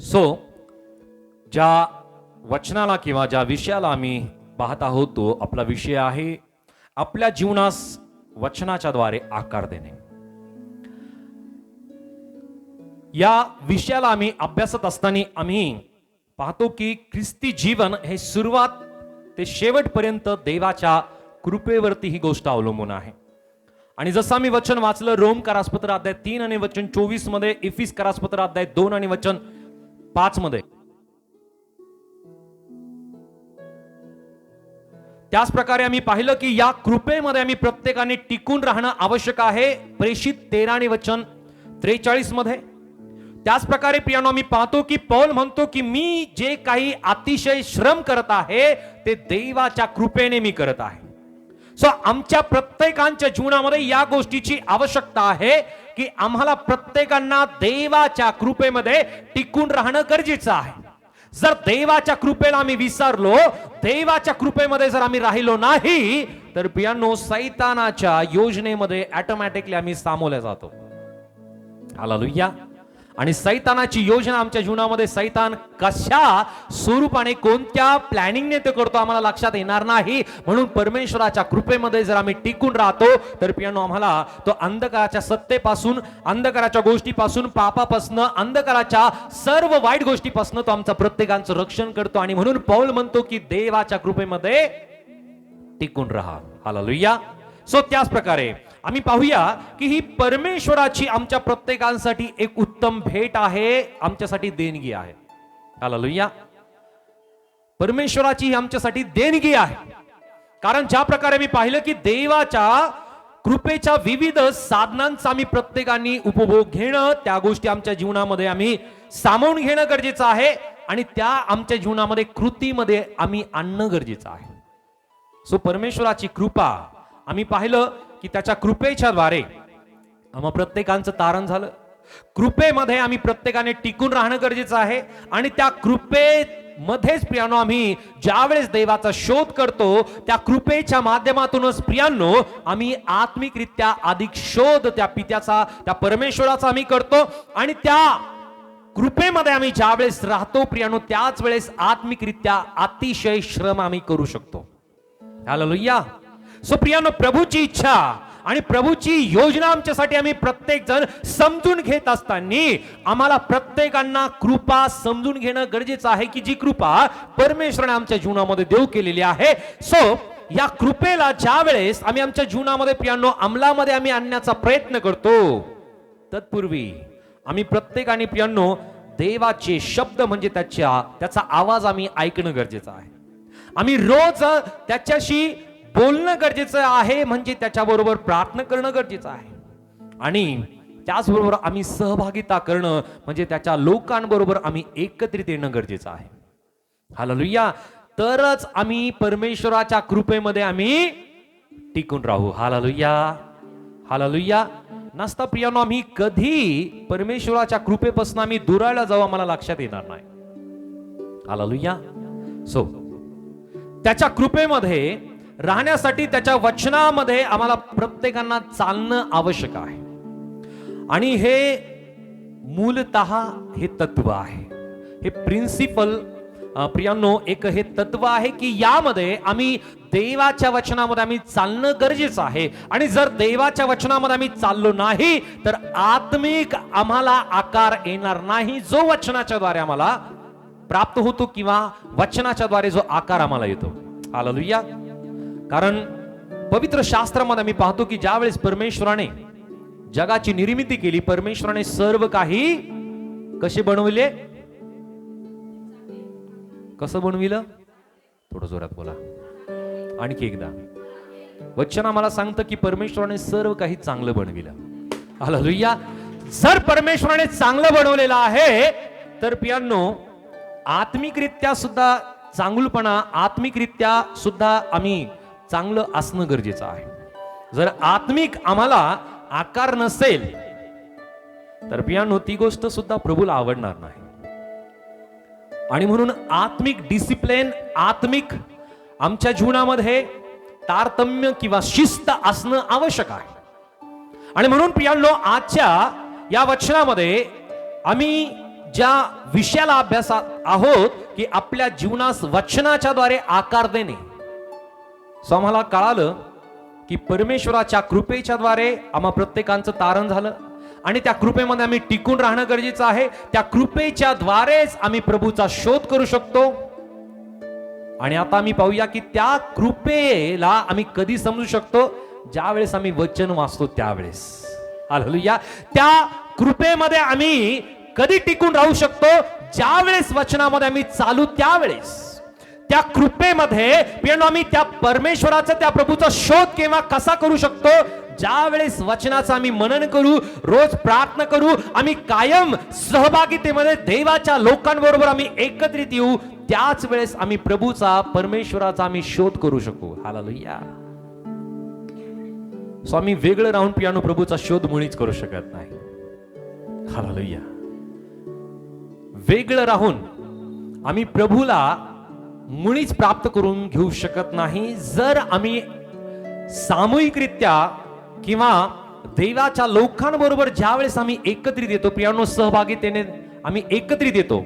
So ज्या वचनाला किंवा ज्या विषयाला आम्ही पाहत आहोत तो आपला विषय आहे आपल्या जीवनास वचनाच्या द्वारे आकार देणे. या विषयाला आम्ही अभ्यासत असताना आम्ही पाहतो की ख्रिस्ती जीवन हे सुरुवात ते शेवटपर्यंत देवाच्या कृपेवरती ही गोष्ट अवलंबून आहे. आणि जसं आम्ही वचन वाचलं रोम करासपत्र अध्याय 3 आणि वचन 24 मध्ये, इफिस करासपत्र अध्याय 2 आणि वचन 5 मध्ये, त्याच प्रकारे आम्ही पाहिलं की या कृपेमध्ये आम्ही प्रत्येकाने टिकून राहणं आवश्यक आहे. प्रेषित 13 आणि वचन 43 मध्ये. त्याच प्रकारे प्रियानो आम्ही पाहतो की पौल म्हणतो की मी जे काही अतिशय श्रम करत आहे ते देवाच्या कृपेने मी करत आहे. सो आमच्या प्रत्येकांच्या जीवनामध्ये या गोष्टीची आवश्यकता आहे की आम्हाला प्रत्येकांना देवाच्या कृपेमध्ये टिकून राहणं गरजेचं आहे. जर देवाच्या कृपेला आम्ही विसरलो, देवाच्या कृपेमध्ये जर आम्ही राहिलो नाही तर प्रियानो सैतानाच्या योजनेमध्ये ऑटोमॅटिकली आम्ही सामोरे जातो. हालेलुया. आणि सैतानाची योजना आमच्या जीवनामध्ये सैतान कशा स्वरूपाने कोणत्या प्लॅनिंगने ते करतो आम्हाला लक्षात येणार नाही. म्हणून परमेश्वराच्या कृपेमध्ये जर आम्ही टिकून राहतो तर प्रियानो आम्हाला तो अंधकाराच्या सत्तेपासून, अंधकाराच्या गोष्टीपासून, पापापासून, अंधकाराच्या सर्व वाईट गोष्टीपासून तो आमचं प्रत्येकाचं रक्षण करतो. आणि म्हणून पौल म्हणतो की देवाच्या कृपेमध्ये टिकून राहा. हालेलुया. सो त्याच प्रकारे आम्ही पाहूया की ही परमेश्वराची आमच्या प्रत्येकांसाठी एक उत्तम भेट आहे, आमच्यासाठी देणगी आहे. हालेलुया. परमेश्वराची ही आमच्यासाठी देणगी आहे. कारण ज्या प्रकारे मी पाहिलं की देवाच्या कृपेच्या विविध साधनांचा आम्ही प्रत्येकाने उपभोग घेणं, त्या गोष्टी आमच्या जीवनामध्ये आम्ही सामावून घेणं गरजेचं आहे आणि त्या आमच्या जीवनामध्ये कृतीमध्ये आम्ही आणणं गरजेचं आहे. सो परमेश्वराची कृपा आम्ही पाहिलं की त्याच्या कृपेच्या द्वारे आम्हा प्रत्येकांचं तारण झालं. कृपेमध्ये आम्ही प्रत्येकाने टिकून राहणं गरजेचं आहे आणि त्या कृपेमध्येच प्रियानो आम्ही ज्यावेळेस देवाचा शोध करतो त्या कृपेच्या माध्यमातूनच प्रियांनो आम्ही आत्मिकरित्या अधिक शोध त्या पित्याचा, त्या परमेश्वराचा आम्ही करतो. आणि त्या कृपेमध्ये आम्ही ज्यावेळेस राहतो प्रियानो त्याच वेळेस आत्मिकरित्या अतिशय श्रम आम्ही करू शकतो. हालेलुया. सो प्रियानो प्रभूची इच्छा आणि प्रभूची योजना आमच्यासाठी आम्ही प्रत्येक जण समजून घेत असताना आम्हाला प्रत्येकांना कृपा समजून घेणं गरजेचं आहे की जी कृपा परमेश्वराने आमच्या जीवनामध्ये देऊ केलेली आहे. सो या कृपेला ज्या वेळेस आम्ही आमच्या जीवनामध्ये प्रियानो अंमलामध्ये आम्ही आणण्याचा प्रयत्न करतो तत्पूर्वी आम्ही प्रत्येकाने प्रियानो देवाचे शब्द म्हणजे त्याचा आवाज आम्ही ऐकणं गरजेचं आहे. आम्ही रोज त्याच्याशी बोलणं गरजेचं आहे, म्हणजे त्याच्याबरोबर प्रार्थना करणं गरजेचं आहे आणि त्याचबरोबर आम्ही सहभागिता करणं म्हणजे त्याच्या लोकांबरोबर आम्ही एकत्रित येणं गरजेचं आहे. हालेलुया. तरच आम्ही परमेश्वराच्या कृपेमध्ये आम्ही टिकून राहू. हालेलुया. हालेलुया. नसता प्रियानो आम्ही कधी परमेश्वराच्या कृपेपासून आम्ही दुरायला जाऊ आम्हाला लक्षात येणार नाही. हालेलुया. सो त्याच्या कृपेमध्ये राहण्यासाठी त्याच्या वचनामध्ये आम्हाला प्रत्येकांना चालणं आवश्यक आहे. आणि हे मूलतः हे तत्व आहे, हे प्रिन्सिपल प्रियांनो एक हे तत्व आहे की यामध्ये आम्ही देवाच्या वचनामध्ये आम्ही चालणं गरजेचं आहे. आणि जर देवाच्या वचनामध्ये आम्ही चाललो नाही तर आत्मिक आम्हाला आकार येणार नाही जो वचनाच्या द्वारे आम्हाला प्राप्त होतो किंवा वचनाच्या द्वारे जो आकार आम्हाला येतो. हालेलुया. कारण पवित्र शास्त्रामध्ये आम्ही पाहतो की ज्यावेळेस परमेश्वराने जगाची निर्मिती केली, परमेश्वराने सर्व काही कसे बनविले, कसं बनविलं, थोडं जोरात बोला आणखी एकदा. वचन आम्हाला सांगतं की परमेश्वराने सर्व काही चांगलं बनविलं. हालेलुया. जर परमेश्वराने चांगलं बनवलेलं आहे तर प्रियांनो आत्मिकरित्या सुद्धा चांगुलपणा, आत्मिकरित्या सुद्धा आम्ही चांगलं असणं गरजेचं आहे. जर आत्मिक आम्हाला आकार नसेल तर प्रियानो ती गोष्ट सुद्धा प्रभूला आवडणार नाही. आणि म्हणून आत्मिक डिसिप्लिन, आत्मिक आमच्या जीवनामध्ये तारतम्य किंवा शिस्त असणं आवश्यक आहे. आणि म्हणून प्रियांनो, आजच्या या वचनामध्ये आम्ही ज्या विषयाला अभ्यासात आहोत की आपल्या जीवनास वचनाच्या द्वारे आकार देणे. सो आम्हाला कळालं की परमेश्वराच्या कृपेच्या द्वारे आम्हा प्रत्येकांचं तारण झालं आणि त्या कृपेमध्ये आम्ही टिकून राहणं गरजेचं आहे. त्या कृपेच्या द्वारेच आम्ही प्रभूचा शोध करू शकतो. आणि आता आम्ही पाहूया की त्या कृपेला आम्ही कधी समजू शकतो, ज्या वेळेस आम्ही वचन वाचतो त्यावेळेस. हालेलुया. त्या कृपेमध्ये आम्ही कधी टिकून राहू शकतो, ज्या वेळेस वचनामध्ये आम्ही चालू त्यावेळेस. त्या कृपेमध्ये आम्ही त्या परमेश्वराचा, त्या प्रभूचा शोध केव्हा कसा करू शकतो, ज्या वेळेस वचनाचं आम्ही मनन करू, रोज प्रार्थना करू, आम्ही कायम सहभागितेमध्ये देवाच्या लोकांबरोबर आम्ही एकत्रित येऊ, त्याच वेळेस आम्ही प्रभूचा, परमेश्वराचा आम्ही शोध करू शकू. हालेलुया. स्वामी वेगळं राहून पियानो प्रभूचा शोध मुळीच करू शकत नाही. हालेलुया. वेगळं राहून आम्ही प्रभूला मुळीच प्राप्त करून घेऊ शकत नाही. जर आम्ही सामूहिकरित्या किंवा देवाच्या लोकांबरोबर ज्या वेळेस आम्ही एकत्रित येतो, प्रियानो सहभागितेने आम्ही एकत्रित येतो.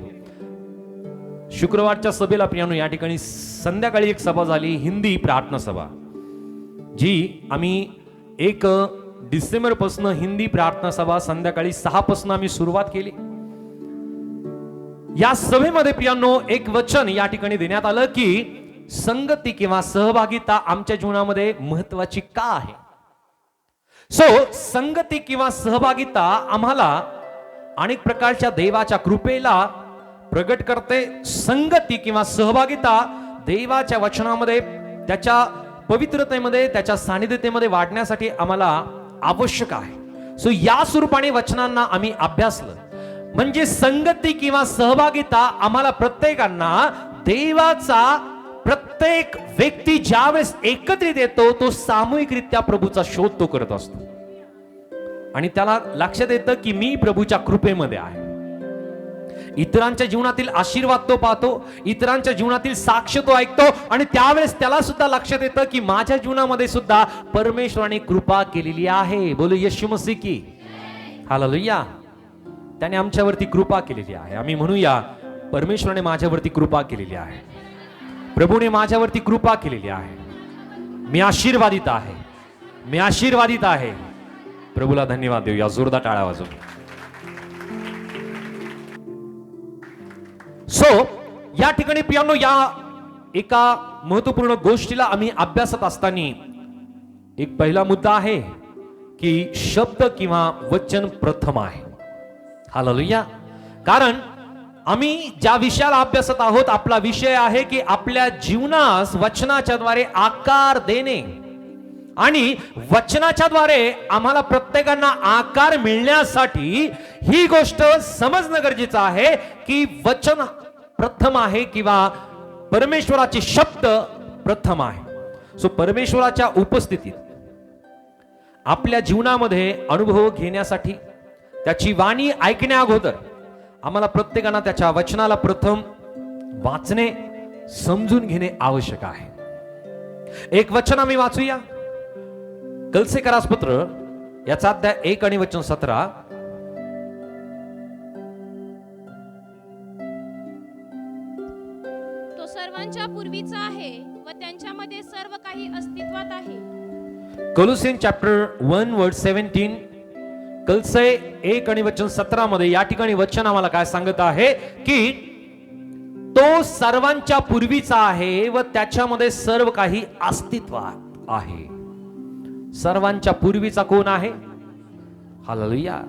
शुक्रवारच्या सभेला प्रियानो या ठिकाणी संध्याकाळी एक सभा झाली, हिंदी प्रार्थना सभा, जी आम्ही 1 डिसेंबर पासून हिंदी प्रार्थना सभा संध्याकाळी 6 पासून आम्ही सुरुवात केली. या सभेमध्ये प्रियांनो एक वचन या ठिकाणी देण्यात आलं की संगती किंवा सहभागिता आमच्या जीवनामध्ये महत्वाची का आहे. सो संगती किंवा सहभागिता आम्हाला अनेक प्रकारच्या देवाच्या कृपेला प्रगट करते. संगती किंवा सहभागिता देवाच्या वचनामध्ये, त्याच्या पवित्रतेमध्ये, त्याच्या सानिध्यतेमध्ये वाढण्यासाठी आम्हाला आवश्यक आहे. सो या स्वरूपाने वचनांना आम्ही अभ्यासलं. म्हणजे संगती किंवा सहभागिता आम्हाला प्रत्येकांना देवाचा, प्रत्येक व्यक्ती ज्यावेळेस एकत्रित येतो तो सामूहिकरित्या प्रभूचा शोध तो करत असतो आणि त्याला लक्षात येतं की मी प्रभूच्या कृपेमध्ये आहे. इतरांच्या जीवनातील आशीर्वाद तो पाहतो, इतरांच्या जीवनातील साक्ष तो ऐकतो आणि त्यावेळेस त्याला सुद्धा लक्षात येतं की माझ्या जीवनामध्ये सुद्धा परमेश्वराने कृपा केलेली आहे. बोलो येशू मसीह की. हालेलुया. त्याने आमच्यावरती कृपा केलेली आहे. आम्ही म्हणूया परमेश्वराने माझ्यावरती कृपा केलेली आहे, प्रभूने माझ्यावरती कृपा केलेली आहे. मी आशीर्वादित आहे, मी आशीर्वादित आहे. प्रभूला धन्यवाद देऊया. जोरदार टाळ्या वाजवून. सो या ठिकाणी प्रियांनो, या एका महत्वपूर्ण गोष्टीला आम्ही अभ्यासत असताना एक पहिला मुद्दा आहे की शब्द किंवा वचन प्रथम आहे. हालेलुया. कारण आम्ही ज्या विषयाला अभ्यासत आहोत, आपला विषय आहे की आपल्या जीवनास वचनाच्या द्वारे आकार देणे. आणि वचनाच्या द्वारे आम्हाला प्रत्येकांना आकार मिळण्यासाठी ही गोष्ट समजणं गरजेचं आहे की वचन प्रथम आहे किंवा परमेश्वराचे शब्द प्रथम आहे. सो परमेश्वराच्या उपस्थितीत आपल्या जीवनामध्ये अनुभव घेण्यासाठी, त्याची वाणी ऐकण्या अगोदर आम्हाला प्रत्येकांना त्याच्या वचनाला प्रथम वाचणे, समजून घेणे आवश्यक आहे. एक वचन आम्ही वाचूया. कलसेकरास पत्र याचा अध्याय 1 आणि वचन 17. तो सर्वांच्या पूर्वीचा आहे व त्यांच्यामध्ये सर्व काही अस्तित्वात आहे. कोलोसियन चॅप्टर 1 वर्स 17. कलसे 1 आणि वचन 17 मध्ये या ठिकाणी वचन आम्हाला काय सांगत आहे की तो सर्वांच्या पूर्वीचा आहे व त्याच्यामध्ये सर्व काही अस्तित्वात आहे. सर्वांच्या पूर्वीचा कोण आहे? हालेलुया.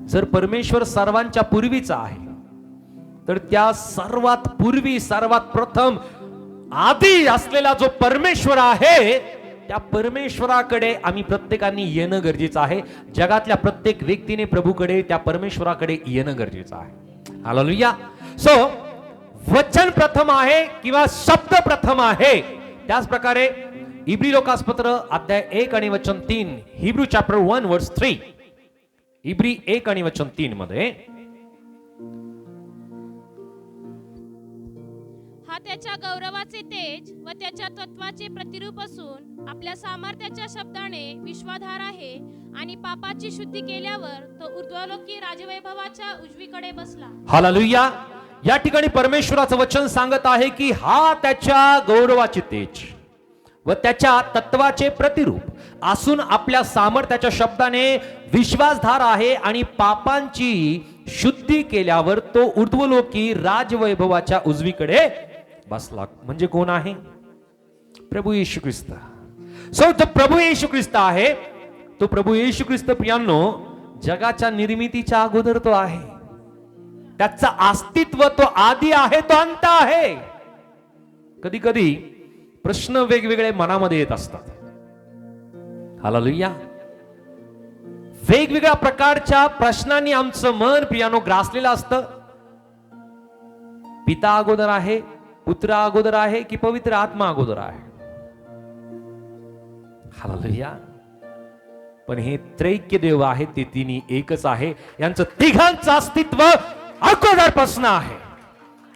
जर परमेश्वर सर्वांच्या पूर्वीचा आहे तर त्या सर्वात पूर्वी, सर्वात प्रथम, आधी असलेला जो परमेश्वर आहे, त्या परमेश्वराकडे आम्ही प्रत्येकाने येणं गरजेचं आहे. जगातल्या प्रत्येक व्यक्तीने प्रभूकडे, त्या परमेश्वराकडे येणं गरजेचं आहे. हालेलुया. सो वचन प्रथम आहे किंवा शब्द प्रथम आहे. त्याच प्रकारे इब्री लोकासपत्र अध्याय 1 आणि वचन 3, हिब्रू चॅप्टर 1 वर्स 3, इब्री 1 आणि वचन 3 मध्ये, हा त्याच्या गौरवाचे तेज व त्याच्या तत्वाचे प्रतिरूप असून आपल्या सामर्थ्याच्या शब्दाने विश्वाधार आहे आणि पापाची शुद्धी केल्यावर तो ऊर्ध्वलोकी राजवैभवाच्या उजवीकडे बसला. हालेलुया. या ठिकाणी परमेश्वराचं वचन सांगत आहे की हा त्याच्या गौरवाचे तेज व त्याच्या तत्वाचे प्रतिरूप असून आपल्या सामर्थ्याच्या शब्दाने विश्वासधार आहे आणि पापांची शुद्धी केल्यावर तो ऊर्ध्वलोकी राजवैभवाच्या उजवीकडे बसला. म्हणजे कोण आहे? प्रभू येशू ख्रिस्त. सो तो प्रभू येशू ख्रिस्त आहे. तो प्रभू येशू ख्रिस्त प्रियांनो जगाच्या निर्मितीच्या अगोदर तो आहे. त्याचं अस्तित्व तो आदी आहे, तो अंत आहे. कधी कधी प्रश्न वेगवेगळे मनामध्ये येत असतात. हालेलुया. वेगवेगळ्या प्रकारच्या प्रश्नांनी आमचं मन प्रियानो ग्रासलेलं असतं. पिता अगोदर आहे, पुत्र अगोदर आहे की पवित्र आत्मा अगोदर आहे? हालेलुया. पण हे त्रैक्य देव आहे, ते तिन्ही एकच आहे. यांचं तिघांचं अस्तित्व अगोदरपासून आहे.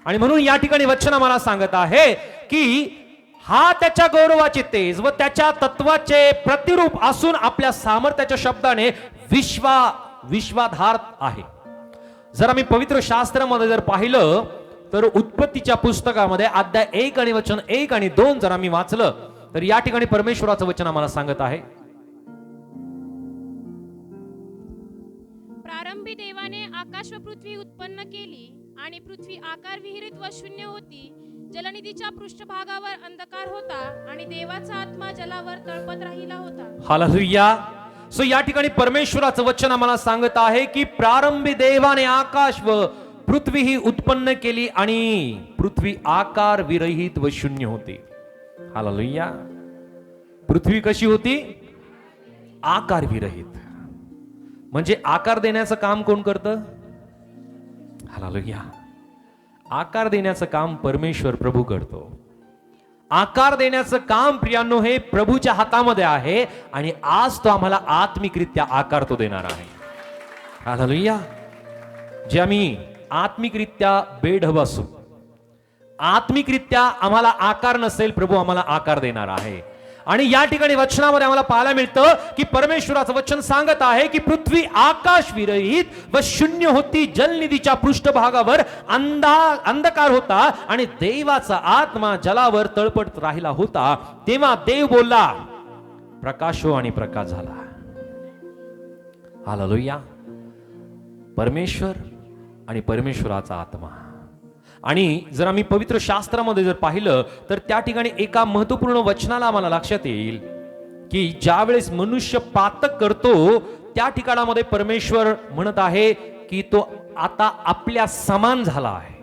आणि म्हणून या ठिकाणी वचन आम्हाला सांगत आहे की हा त्याच्या गौरवाचे तेज व त्याच्या तत्वाचे प्रतिरूप असून आपल्या सामर्थ्याच्या शब्दाने विश्वाधार आहे. जर आम्ही पवित्र शास्त्रामध्ये जर पाहिलं तर उत्पत्तीच्या पुस्तकामध्ये अध्याय 1 आणि वचन 1 आणि 2 जर आम्ही वाचलं तर या ठिकाणी परमेश्वराचं वचन आम्हाला सांगत आहे, प्रारंभी देवाने आकाश व पृथ्वी उत्पन्न केली आणि पृथ्वी आकार विहिरीत व शून्य होती. जलनिधीच्या पृष्ठभागावर अंधकार होता आणि देवाचा आत्मा जलावर तळपत राहिला होता. हालेलुया. सो या ठिकाणी परमेश्वराचं वचन आम्हाला सांगत आहे की प्रारंभी देवाने आकाश व पृथ्वी ही उत्पन्न केली आणि पृथ्वी आकार विरहित व शून्य होती. हालेलुया. पृथ्वी कशी होती? आकार विरहित. म्हणजे आकार देण्याचं काम कोण करतं? हालेलुया. आकार देण्याचं काम परमेश्वर प्रभू करतो. आकार देण्याचं काम प्रियांनो हे प्रभूच्या हातामध्ये आहे आणि आज तो आम्हाला आत्मिकरित्या आकार तो देणार आहे. हालेलुया. जे आम्ही आत्मिकरित्या बेढब असू, आत्मिकरित्या आम्हाला आकार नसेल, प्रभू आम्हाला आकार देणार आहे. आणि या ठिकाणी वचनामध्ये आम्हाला पाहायला मिळतं की परमेश्वराचं वचन सांगत आहे की पृथ्वी आकाश विरहित व शून्य होती. जलनिधीच्या पृष्ठभागावर अंधकार होता आणि देवाचा आत्मा जलावर तळपत राहिला होता. तेव्हा देव बोलला, प्रकाश हो, आणि प्रकाश झाला. हालेलुया. परमेश्वर आणि परमेश्वराचा आत्मा. आणि जर आम्ही पवित्र शास्त्रामध्ये जर पाहिलं तर त्या ठिकाणी एका महत्वपूर्ण वचनाला आम्हाला लक्षात येईल की ज्या वेळेस मनुष्य पातक करतो त्या ठिकाणामध्ये परमेश्वर म्हणत आहे की तो आता आपल्या समान झाला आहे.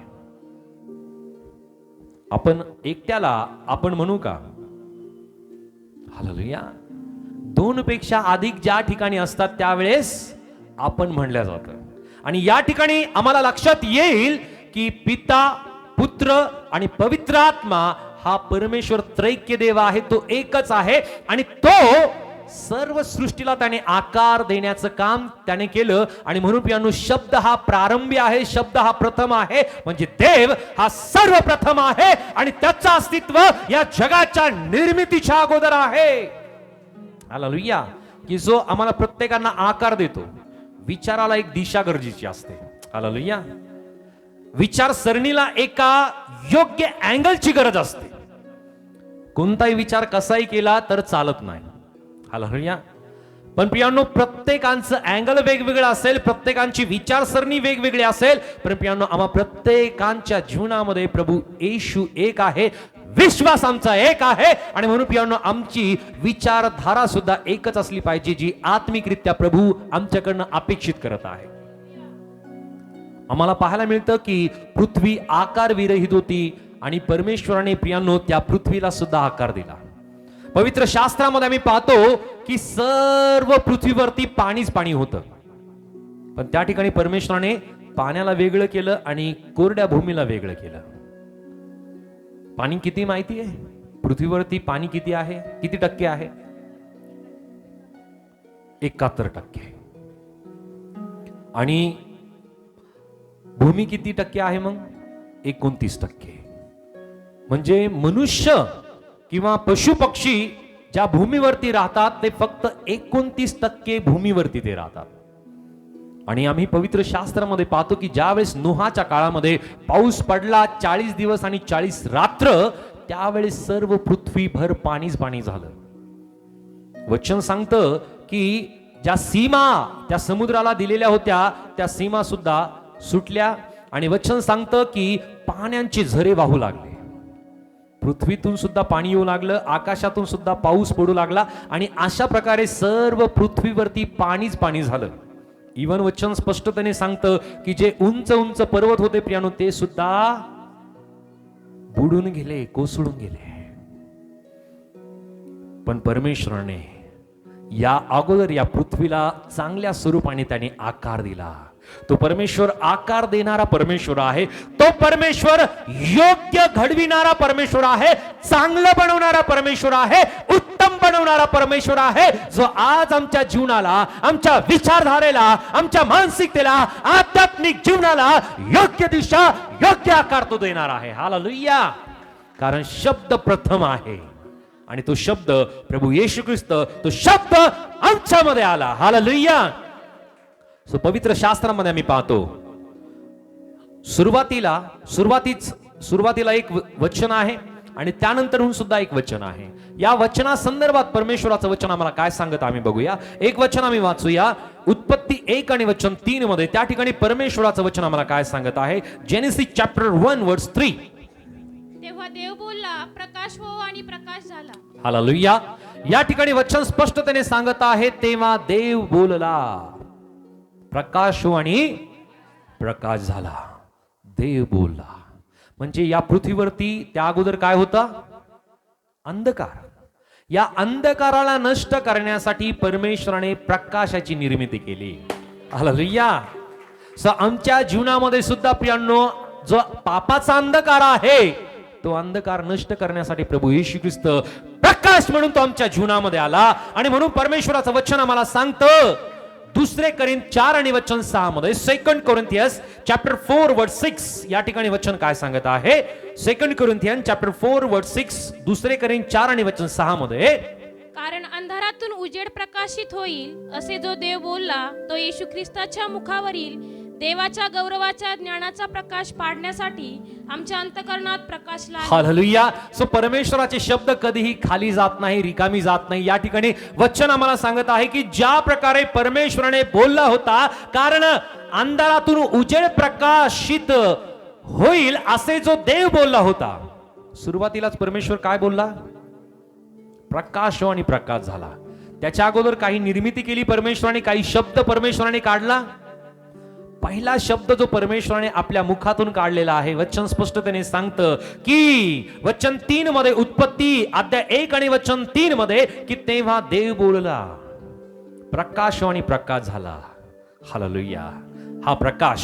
आपण एकट्याला आपण म्हणू का? हालेलुया. 2 पेक्षा अधिक ज्या ठिकाणी असतात त्यावेळेस आपण म्हणल्या जातं. आणि या ठिकाणी आम्हाला लक्षात येईल की पिता, पुत्र आणि पवित्र आत्मा हा परमेश्वर त्रैक्य देव आहे. तो एकच आहे आणि तो सर्व सृष्टीला त्याने आकार देण्याचं काम त्याने केलं. आणि म्हणून प्रियांनो शब्द हा प्रारंभी आहे, शब्द हा प्रथम आहे. म्हणजे देव हा सर्वप्रथम आहे आणि त्याचं अस्तित्व या जगाच्या निर्मितीच्या अगोदर आहे. हालेलुया. की जो आम्हाला प्रत्येकांना आकार देतो. विचाराला एक दिशा गरजेची असते. हालेलुया. विचारसरणीला एका योग्य अँगलची गरज असते. कोणताही विचार कसाही केला तर चालत नाही. हालेलुया. पण प्रियांनो प्रत्येकांचं अँगल वेगवेगळं असेल, प्रत्येकांची विचारसरणी वेगवेगळी असेल, पण प्रियांनो आम्हा प्रत्येकांच्या जीवनामध्ये प्रभू येशू एक आहे, विश्वास आमचा एक आहे. आणि म्हणून प्रियांनो आमची विचारधारा सुद्धा एकच असली पाहिजे जी आत्मिकरित्या प्रभू आमच्याकडनं अपेक्षित करत आहे. आम्हाला पाहायला मिळतं की पृथ्वी आकार विरहित होती आणि परमेश्वराने प्रियांनो त्या पृथ्वीला सुद्धा आकार दिला. पवित्र शास्त्रामध्ये आम्ही पाहतो की सर्व पृथ्वीवरती पाणीच पाणी होतं. पण त्या ठिकाणी परमेश्वराने पाण्याला वेगळं केलं आणि कोरड्या भूमीला वेगळं केलं. पाणी किती माहिती आहे? पृथ्वीवरती पाणी किती आहे? किती टक्के आहे? 71%. आणि भूमी किती टक्के आहे? मग 29%. म्हणजे मनुष्य किंवा पशु पक्षी ज्या भूमीवरती राहतात ते फक्त 29% भूमीवरती ते राहतात. आणि आम्ही पवित्र शास्त्रामध्ये पाहतो की ज्यावेळेस नोहाच्या काळामध्ये पाऊस पडला 40 दिवस आणि 40 रात्र, त्यावेळेस सर्व पृथ्वीभर पाणीच पाणी झालं. वचन सांगतं की ज्या सीमा त्या समुद्राला दिलेल्या होत्या त्या सीमा सुद्धा सुटल्या. आणि वचन सांगतं की पाण्याचे झरे वाहू लागले. पृथ्वीतून सुद्धा पाणी येऊ लागलं, आकाशातून सुद्धा पाऊस पडू लागला आणि अशा प्रकारे सर्व पृथ्वीवरती पाणीच पाणी झालं. इवन वचन स्पष्टपणे सांगतं की जे उंच उंच पर्वत होते प्रियानो, ते सुद्धा बुडून गेले, कोसळून गेले. पण परमेश्वराने या अगोदर या पृथ्वीला चांगल्या स्वरूपाने त्याने आकार दिला. तो परमेश्वर आकार देणारा परमेश्वर आहे. तो परमेश्वर योग्य घडविणारा परमेश्वर आहे, चांगलं बनवणारा परमेश्वर आहे, उत्तम बनवणारा परमेश्वर आहे, जो आज आमच्या जीवनाला, आमच्या विचारधारेला, आमच्या मानसिकतेला, आध्यात्मिक जीवनाला योग्य दिशा, योग्य आकार तो देणार आहे. हालेलुया. कारण शब्द प्रथम आहे आणि तो शब्द प्रभू येशू ख्रिस्त, तो शब्द आमच्यामध्ये आला. हालेलुया. सो पवित्र शास्त्रामध्ये आम्ही पाहतो सुरुवातीला एक वचन आहे आणि त्यानंतरहून सुद्धा एक वचन आहे. या वचना संदर्भात परमेश्वराचं वचन आम्हाला काय सांगत आम्ही बघूया. एक वचन आम्ही वाचूया उत्पत्ती 1 आणि वचन 3 मध्ये. त्या ठिकाणी परमेश्वराचं वचन आम्हाला काय सांगत आहे. जेनेसिस चॅप्टर 1 वर्स 3. तेव्हा देव बोलला, प्रकाश हो, आणि प्रकाश झाला. हालेलुया. या ठिकाणी वचन स्पष्टतेने सांगत आहे, तेव्हा देव बोलला, प्रकाश हो आणि प्रकाश झाला. देव बोलला. म्हणजे या पृथ्वीवरती त्या अगोदर काय होता? अंधकार. या अंधकाराला नष्ट करण्यासाठी परमेश्वराने प्रकाशाची निर्मिती केली. हालेलुया. आमच्या जीवनामध्ये सुद्धा प्रियांनो, जो पापाचा अंधकार आहे, तो अंधकार नष्ट करण्यासाठी प्रभू येशू ख्रिस्त प्रकाश म्हणून तो आमच्या जीवनामध्ये आला. आणि म्हणून परमेश्वराचं वचन आम्हाला सांगतं 2 कोरिंथ 4 आणि वचन 6 मध्ये, 2 कोरिंथियन्स चॅप्टर 4 वर्स 6. या ठिकाणी वचन काय सांगत आहे. 2 कोरिंथियन चॅप्टर 4 वर्स 6, 2 कोरिंथ 4 आणि वचन 6 मध्ये, कारण अंधारातून उजेड प्रकाशित होईल असे जो देव बोलला, तो येशू ख्रिस्ताच्या मुखावरील देवाच्या गौरवाच्या ज्ञानाचा प्रकाश पाडण्यासाठी आमच्या अंतःकरणात प्रकाशला. हालेलुया. सो परमेश्वराचे शब्द कधीही खाली जात नाही, रिकामी जात नाही. या ठिकाणी वचन आम्हाला सांगत आहे की ज्या प्रकारे परमेश्वराने बोलला होता, कारण अंधारातून उजेड प्रकाशित होईल असे जो देव बोलला होता, सुरुवातीलाच परमेश्वर काय बोलला? प्रकाश हो आणि प्रकाश झाला. त्याच्या अगोदर काही निर्मिती केली परमेश्वराने, काही शब्द परमेश्वराने काढला. पहिला शब्द जो परमेश्वराने आपल्या मुखातून काढलेला आहे, वचन स्पष्टतेने सांगतं की वचन 3 मध्ये, उत्पत्ती अध्याय 1 आणि वचन 3 मध्ये, की तेव्हा देव बोलला, प्रकाश आणि प्रकाश झाला. हालेलुया. हा प्रकाश,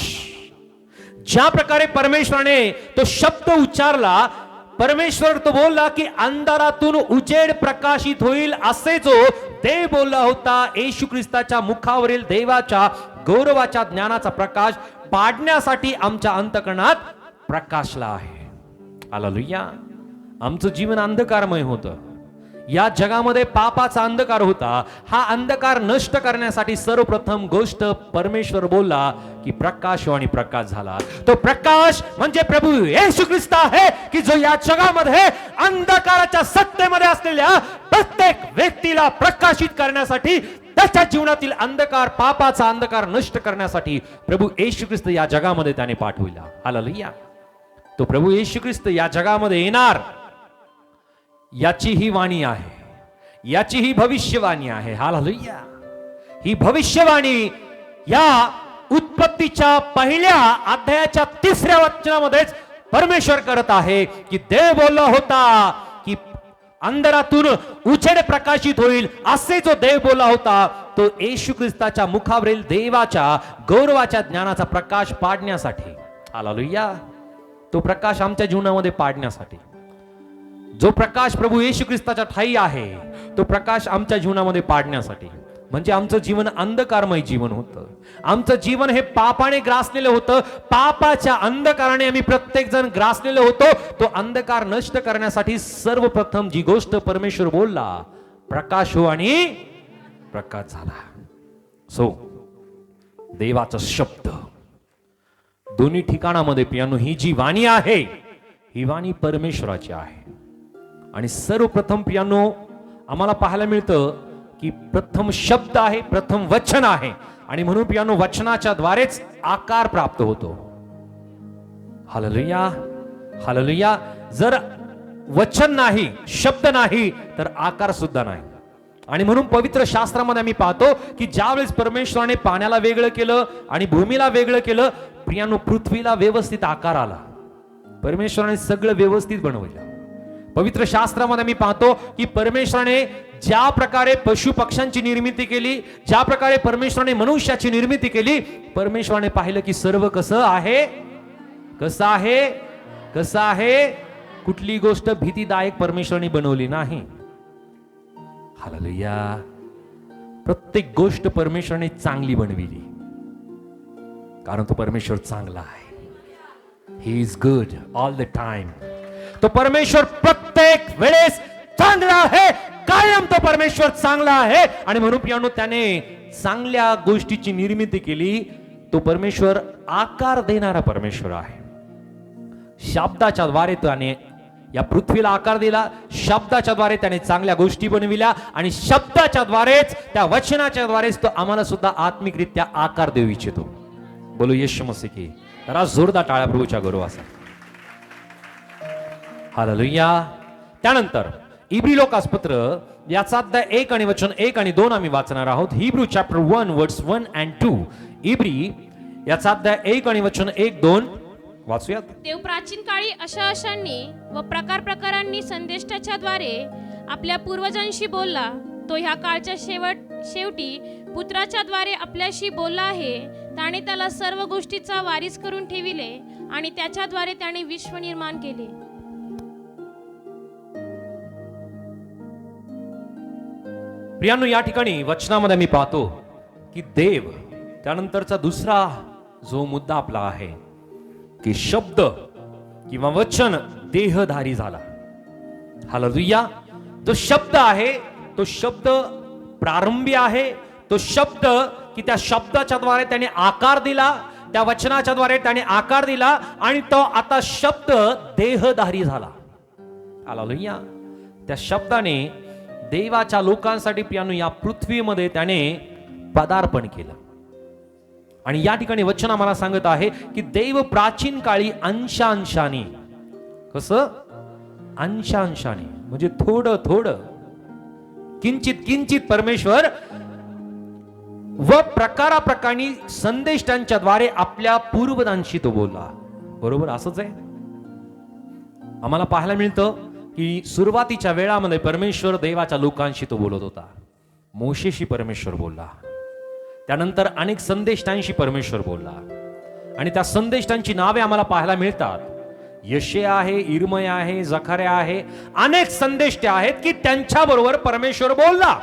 ज्या प्रकारे परमेश्वराने तो शब्द उच्चारला, परमेश्वर तो बोलला की अंधारातून उजेड प्रकाशित होईल असे जो देव बोलला होता, येशू ख्रिस्ताच्या मुखावरील देवाच्या गौरवाच्या ज्ञानाचा प्रकाश पाडण्यासाठी आमच्या अंतःकरणात प्रकाशला आहे. हालेलुया. आमचं जीवन अंधकारमय होतं. या जगामध्ये पापाचा अंधकार होता. हा अंधकार नष्ट करण्यासाठी सर्वप्रथम गोष्ट परमेश्वर बोलला की प्रकाश आणि प्रकाश झाला. तो प्रकाश म्हणजे प्रभू येशू ख्रिस्त आहे की जो या जगामध्ये अंधकाराच्या सत्तेमध्ये असलेल्या प्रत्येक व्यक्तीला प्रकाशित करण्यासाठी, त्याच्या जीवनातील अंधकार, पापाचा अंधकार नष्ट करण्यासाठी प्रभू येशू ख्रिस्त या जगामध्ये त्याने पाठविला. हालेलुया. तो प्रभू येशू ख्रिस्त या जगामध्ये येणार याची ही वाणी आहे, याची ही भविष्यवाणी आहे. हालेलुया. ही भविष्यवाणी या उत्पत्तीच्या पहिल्या अध्यायाच्या 3ऱ्या वचनामध्येच परमेश्वर करत आहे की देव बोलला होता की अंधारातून उजेड प्रकाशित होईल असे जो देव बोलला होता, तो येशू ख्रिस्ताच्या मुखावरील देवाच्या गौरवाच्या ज्ञानाचा प्रकाश पाडण्यासाठी. हालेलुया. तो प्रकाश आमच्या जीवनामध्ये पाडण्यासाठी, जो प्रकाश प्रभू येशू ख्रिस्ताच्या ठाई आहे, तो प्रकाश आमच्या जीवनामध्ये पाडण्यासाठी. म्हणजे आमचं जीवन अंधकारमय जीवन होतं. आमचं जीवन हे पापाने ग्रासलेलं होतं. पापाच्या अंधकाराने आम्ही प्रत्येक जण ग्रासलेलो होतो. तो अंधकार नष्ट करण्यासाठी सर्वप्रथम जी गोष्ट परमेश्वर बोलला, प्रकाश हो आणि प्रकाश झाला. सो देवाचा शब्द दोन्ही ठिकाणामध्ये पियानो ही जी वाणी आहे, ही वाणी परमेश्वराची आहे. आणि सर्वप्रथम पियानो आम्हाला पाहायला मिळतं की प्रथम शब्द आहे, प्रथम वचन आहे. आणि म्हणून पियानो वचनाच्या द्वारेच आकार प्राप्त होतो. Hallelujah, hallelujah. जर वचन नाही, शब्द नाही, तर आकार सुद्धा नाही. आणि म्हणून पवित्र शास्त्रामध्ये आम्ही पाहतो की ज्यावेळेस परमेश्वराने पाण्याला वेगळं केलं आणि भूमीला वेगळं केलं, प्रियानो पृथ्वीला व्यवस्थित आकार आला. परमेश्वराने सगळं व्यवस्थित बनवलं. पवित्र शास्त्रामध्ये आम्ही पाहतो की परमेश्वराने ज्या प्रकारे पशु पक्ष्यांची निर्मिती केली, ज्या प्रकारे परमेश्वराने मनुष्याची निर्मिती केली, परमेश्वराने पाहिलं की सर्व कसं आहे, कसं आहे, कसं आहे. कुठली गोष्ट भीतीदायक परमेश्वराने बनवली नाही. हालेलुया. प्रत्येक गोष्ट परमेश्वराने चांगली बनविली, कारण तो परमेश्वर चांगला आहे. He is good all the time. तो परमेश्वर प्रत्येक वेळेस चांगला आहे. कायम तो परमेश्वर चांगला आहे. आणि म्हणून पियानो त्याने चांगल्या गोष्टीची निर्मिती केली. तो परमेश्वर आकार देणारा परमेश्वर आहे. शब्दाच्या द्वारे त्याने या पृथ्वीला आकार दिला. शब्दाच्या द्वारे त्याने चांगल्या गोष्टी बनविल्या आणि शब्दाच्या द्वारेच, त्या वचनाच्या द्वारेच तो आम्हाला सुद्धा आत्मिकरित्या आकार देऊ इच्छितो. बोलो येशू मसीह की. जरा जोरदार टाळ्या प्रभूच्या गौरवासाठी. हालेलुया. त्यानंतर इब्री लोकासपत्र याचा अध्याय 1 आणि वचन 1 आणि 2 आम्ही वाचणार आहोत. Hebrew chapter 1 words 1 and 2. इब्री याचा अध्याय 1 आणि वचन 1, 2 वाचूयात. देव प्राचीन काळी अशांनी व प्रकार प्रकारांनी संदेष्टाच्या द्वारे आपल्या पूर्वजांशी बोलला. तो ह्या काळच्या शेवटी पुत्राच्या द्वारे आपल्याशी बोलला आहे. त्याने त्याला सर्व गोष्टीचा वारीस करून ठेविले आणि त्याच्याद्वारे त्याने विश्व निर्माण केले. प्रियांनो, या ठिकाणी वचनामध्ये मी पाहतो की देव, त्यानंतरचा दुसरा जो मुद्दा आपला आहे की शब्द किंवा वचन देहधारी झाला. हालेलुया. जो शब्द आहे, तो शब्द प्रारंभी आहे. तो शब्द की त्या शब्दाच्या द्वारे त्याने आकार दिला, त्या वचनाच्या द्वारे त्याने आकार दिला आणि तो आता शब्द देहधारी झाला. हालेलुया. त्या शब्दाने देवाच्या लोकांसाठी पियानो या पृथ्वीमध्ये त्याने पदार्पण केलं. आणि या ठिकाणी वचन आम्हाला सांगत आहे की देव प्राचीन काळी अंशांशाने, कसं अंशांशाने म्हणजे थोडं थोडं, किंचित किंचित परमेश्वर व प्रकाराप्रकारे संदेष्टांच्या द्वारे आपल्या पूर्वजांशी तो बोलला. बरोबर असंच आहे. आम्हाला पाहायला मिळतं की सुरुवातीच्या वेळामध्ये परमेश्वर देवाच्या लोकांशी तो बोलत होता. मोशेशी परमेश्वर बोलला. त्यानंतर अनेक संदेष्टांशी परमेश्वर बोलला. आणि त्या संदेष्टांची नावे आम्हाला पाहायला मिळतात. यशया आहे, इर्मया आहे, जकर्या आहे. अनेक संदेष्टे आहेत की त्यांच्या बरोबर परमेश्वर बोलला.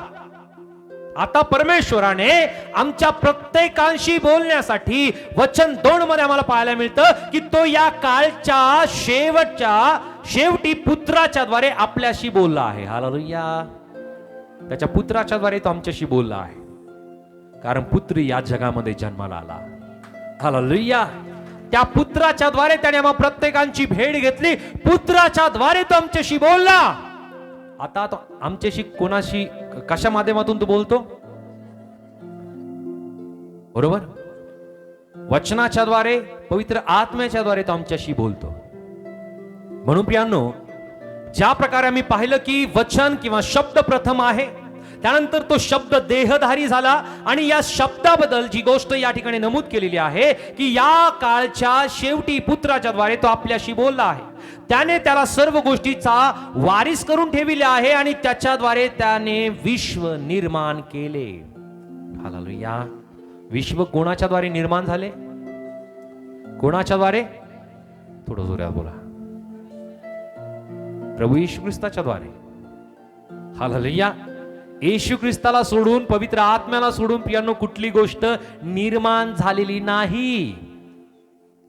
आता परमेश्वराने आमच्या प्रत्येकांशी बोलण्यासाठी वचन 2 मध्ये आम्हाला पाहायला मिळतं की तो या काळच्या शेवटी पुत्राच्या द्वारे आपल्याशी बोलला आहे. हालेलुया. त्याच्या पुत्राच्या द्वारे तो आमच्याशी बोलला आहे, कारण पुत्र या जगामध्ये जन्माला आला. हालेलुया. त्या पुत्राच्या द्वारे त्याने आम्हा प्रत्येकांची भेट घेतली. पुत्राच्या द्वारे तो आमच्याशी बोलला. आता तो आमच्याशी कोणाशी, कशा माध्यमातून तो बोलतो? बरोबर, वचनाच्या द्वारे, पवित्र आत्म्याच्या द्वारे तो आमच्याशी बोलतो. म्हणून प्रियांनो, ज्या प्रकारे आम्ही पाहिलं की वचन किंवा शब्द प्रथम आहे, त्यानंतर तो शब्द देहधारी झाला. आणि या शब्दाबद्दल जी गोष्ट या ठिकाणी नमूद केलेली आहे की या काळच्या शेवटी पुत्राच्या द्वारे तो आपल्याशी बोलला आहे. त्याने त्याला सर्व गोष्टीचा वारीस करून ठेविले आहे आणि त्याच्याद्वारे त्याने विश्व निर्माण केले. हालेलुया. विश्व कोणाच्या द्वारे निर्माण झाले? कोणाच्या द्वारे? थोडं जोरात बोला. प्रभू येशू ख्रिस्ताच्या द्वारे. हालेलुया. येशू ख्रिस्ताला सोडून, पवित्र आत्म्याला सोडून प्रियांनो कुठली गोष्ट निर्माण झालेली नाही.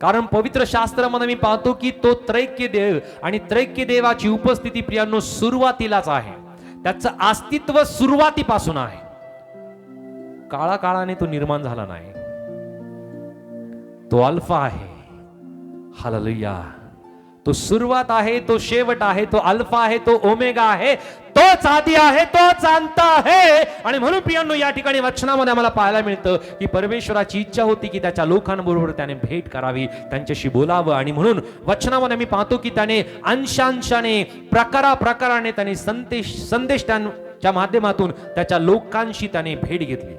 कारण पवित्र शास्त्रामध्ये मी पाहतो की तो त्रैक्य देव आणि त्रैक्य देवाची उपस्थिती प्रियांनो सुरुवातीलाच आहे. त्याचं अस्तित्व सुरुवातीपासून आहे. काळाकाळाने तो निर्माण झाला नाही. तो अल्फा आहे. हालेलुया. तो सुरुवात आहे, तो शेवट आहे, तो अल्फा आहे, तो ओमेगा आहे, तोच आदी आहे, तोच अंत आहे. आणि म्हणून प्रियांनो या ठिकाणी वचनामध्ये आम्हाला पाहायला मिळतं की परमेश्वराची इच्छा होती की त्याच्या लोकांबरोबर त्याने भेट करावी, त्यांच्याशी बोलावं. आणि म्हणून वचनामध्ये मी पाहतो की त्याने अंशांशाने, प्रकाराने त्याने संदेशांच्या माध्यमातून त्याच्या लोकांशी त्याने भेट घेतली.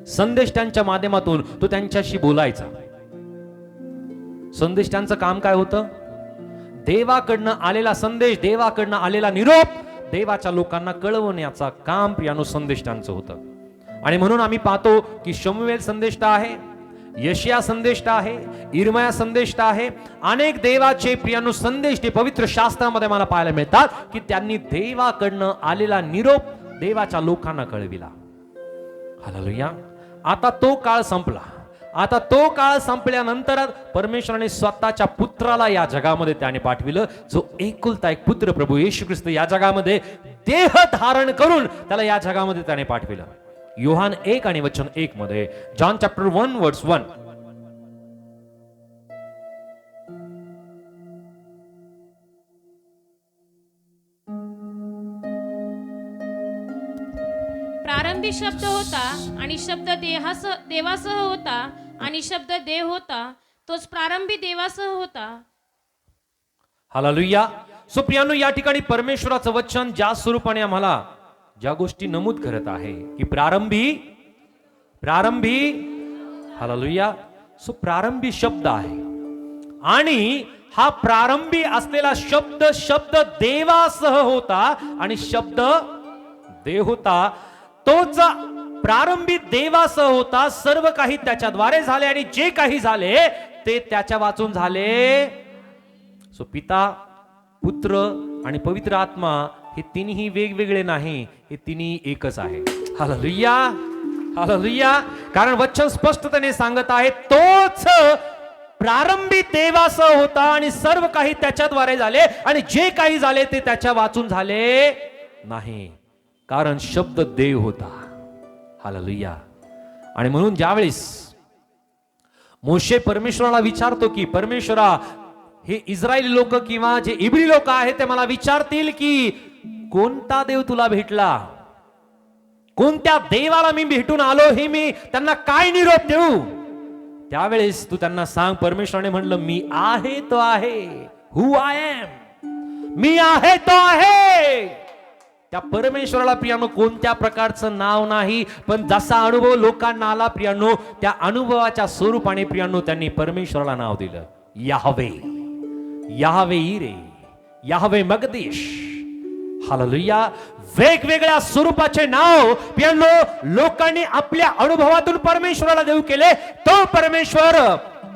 संदेशांच्या माध्यमातून तो त्यांच्याशी बोलायचा. संदेशांचं काम काय होतं? देवाकडनं आलेला संदेश, देवाकडनं आलेला निरोप देवाच्या लोकांना कळवण्याचा काम प्रियांनो संदेशांचं होतं. आणि म्हणून आम्ही पाहतो की शमूएल संदेष्टा आहे, यशिया संदेष्टा आहे, इर्मया संदेष्टा आहे. अनेक देवाचे प्रियांनो संदेश ते पवित्र शास्त्रामध्ये मला पाहायला मिळतात की त्यांनी देवाकडनं आलेला निरोप देवाच्या लोकांना कळविला. हालेलुया. आता तो काळ संपला. आता तो काळ संपल्यानंतर परमेश्वराने स्वतःच्या पुत्राला या जगामध्ये त्याने पाठविलं, जो एकुलता एक पुत्र प्रभू येशू ख्रिस्त या जगामध्ये देह धारण करून त्याला या जगामध्ये त्याने पाठविलं. योहान 1 आणि वचन 1 मध्ये, जॉन चॅप्टर 1 वर्स 1. प्रारंभी शब्द होता आणि शब्द देवासह होता आणि शब्द देव होता. तोच प्रारंभी देवासह होता. हालेलुया. सो प्रियांनो या ठिकाणी परमेश्वराचं वचन ज्या स्वरूपाने आम्हाला ज्या गोष्टी नमूद करत आहे की प्रारंभी हालेलुया. सो प्रारंभी शब्द आहे आणि हा प्रारंभी असलेला शब्द देवासह होता आणि शब्द देव होता. तोच प्रारंभी देवासह होता. सर्व काही त्याच्याद्वारे झाले आणि जे काही झाले ते त्याच्या वाचून झाले. सो पिता, पुत्र आणि पवित्र आत्मा हे तिन्ही वेगवेगळे नाही, हे तिन्ही एकच आहे. हालेलुया. हालेलुया. कारण वचन स्पष्टपणे सांगत आहे तोच प्रारंभी देवासह होता आणि सर्व काही त्याच्याद्वारे झाले आणि जे काही झाले ते त्याच्या वाचून झाले नाही, कारण शब्द देव होता. हालेलुया. आणि म्हणून ज्यावेळेस मोशे परमेश्वराला विचारतो की परमेश्वरा, हे इस्रायली लोक किंवा जे इब्री लोक आहेत ते मला विचारतील की कोणता देव तुला भेटला, कोणत्या देवाला मी भेटून आलो, हे मी त्यांना काय निरोप देऊ? त्यावेळेस तू त्यांना सांग, परमेश्वराने म्हणलं मी आहे तो आहे. हु आय एम. मी आहे तो आहे. त्या परमेश्वराला प्रियानो कोणत्या प्रकारचं नाव नाही, पण जसा अनुभव लोकांना आला प्रियानो, त्या अनुभवाच्या स्वरूपाने प्रियानो त्यांनी परमेश्वराला नाव दिलं. Yahweh, Yahweh इरे, Yahweh मगदीश. हालेलुया. वेगवेगळ्या स्वरूपाचे नाव प्रियानो लोकांनी आपल्या अनुभवातून परमेश्वराला देऊ केले. तो परमेश्वर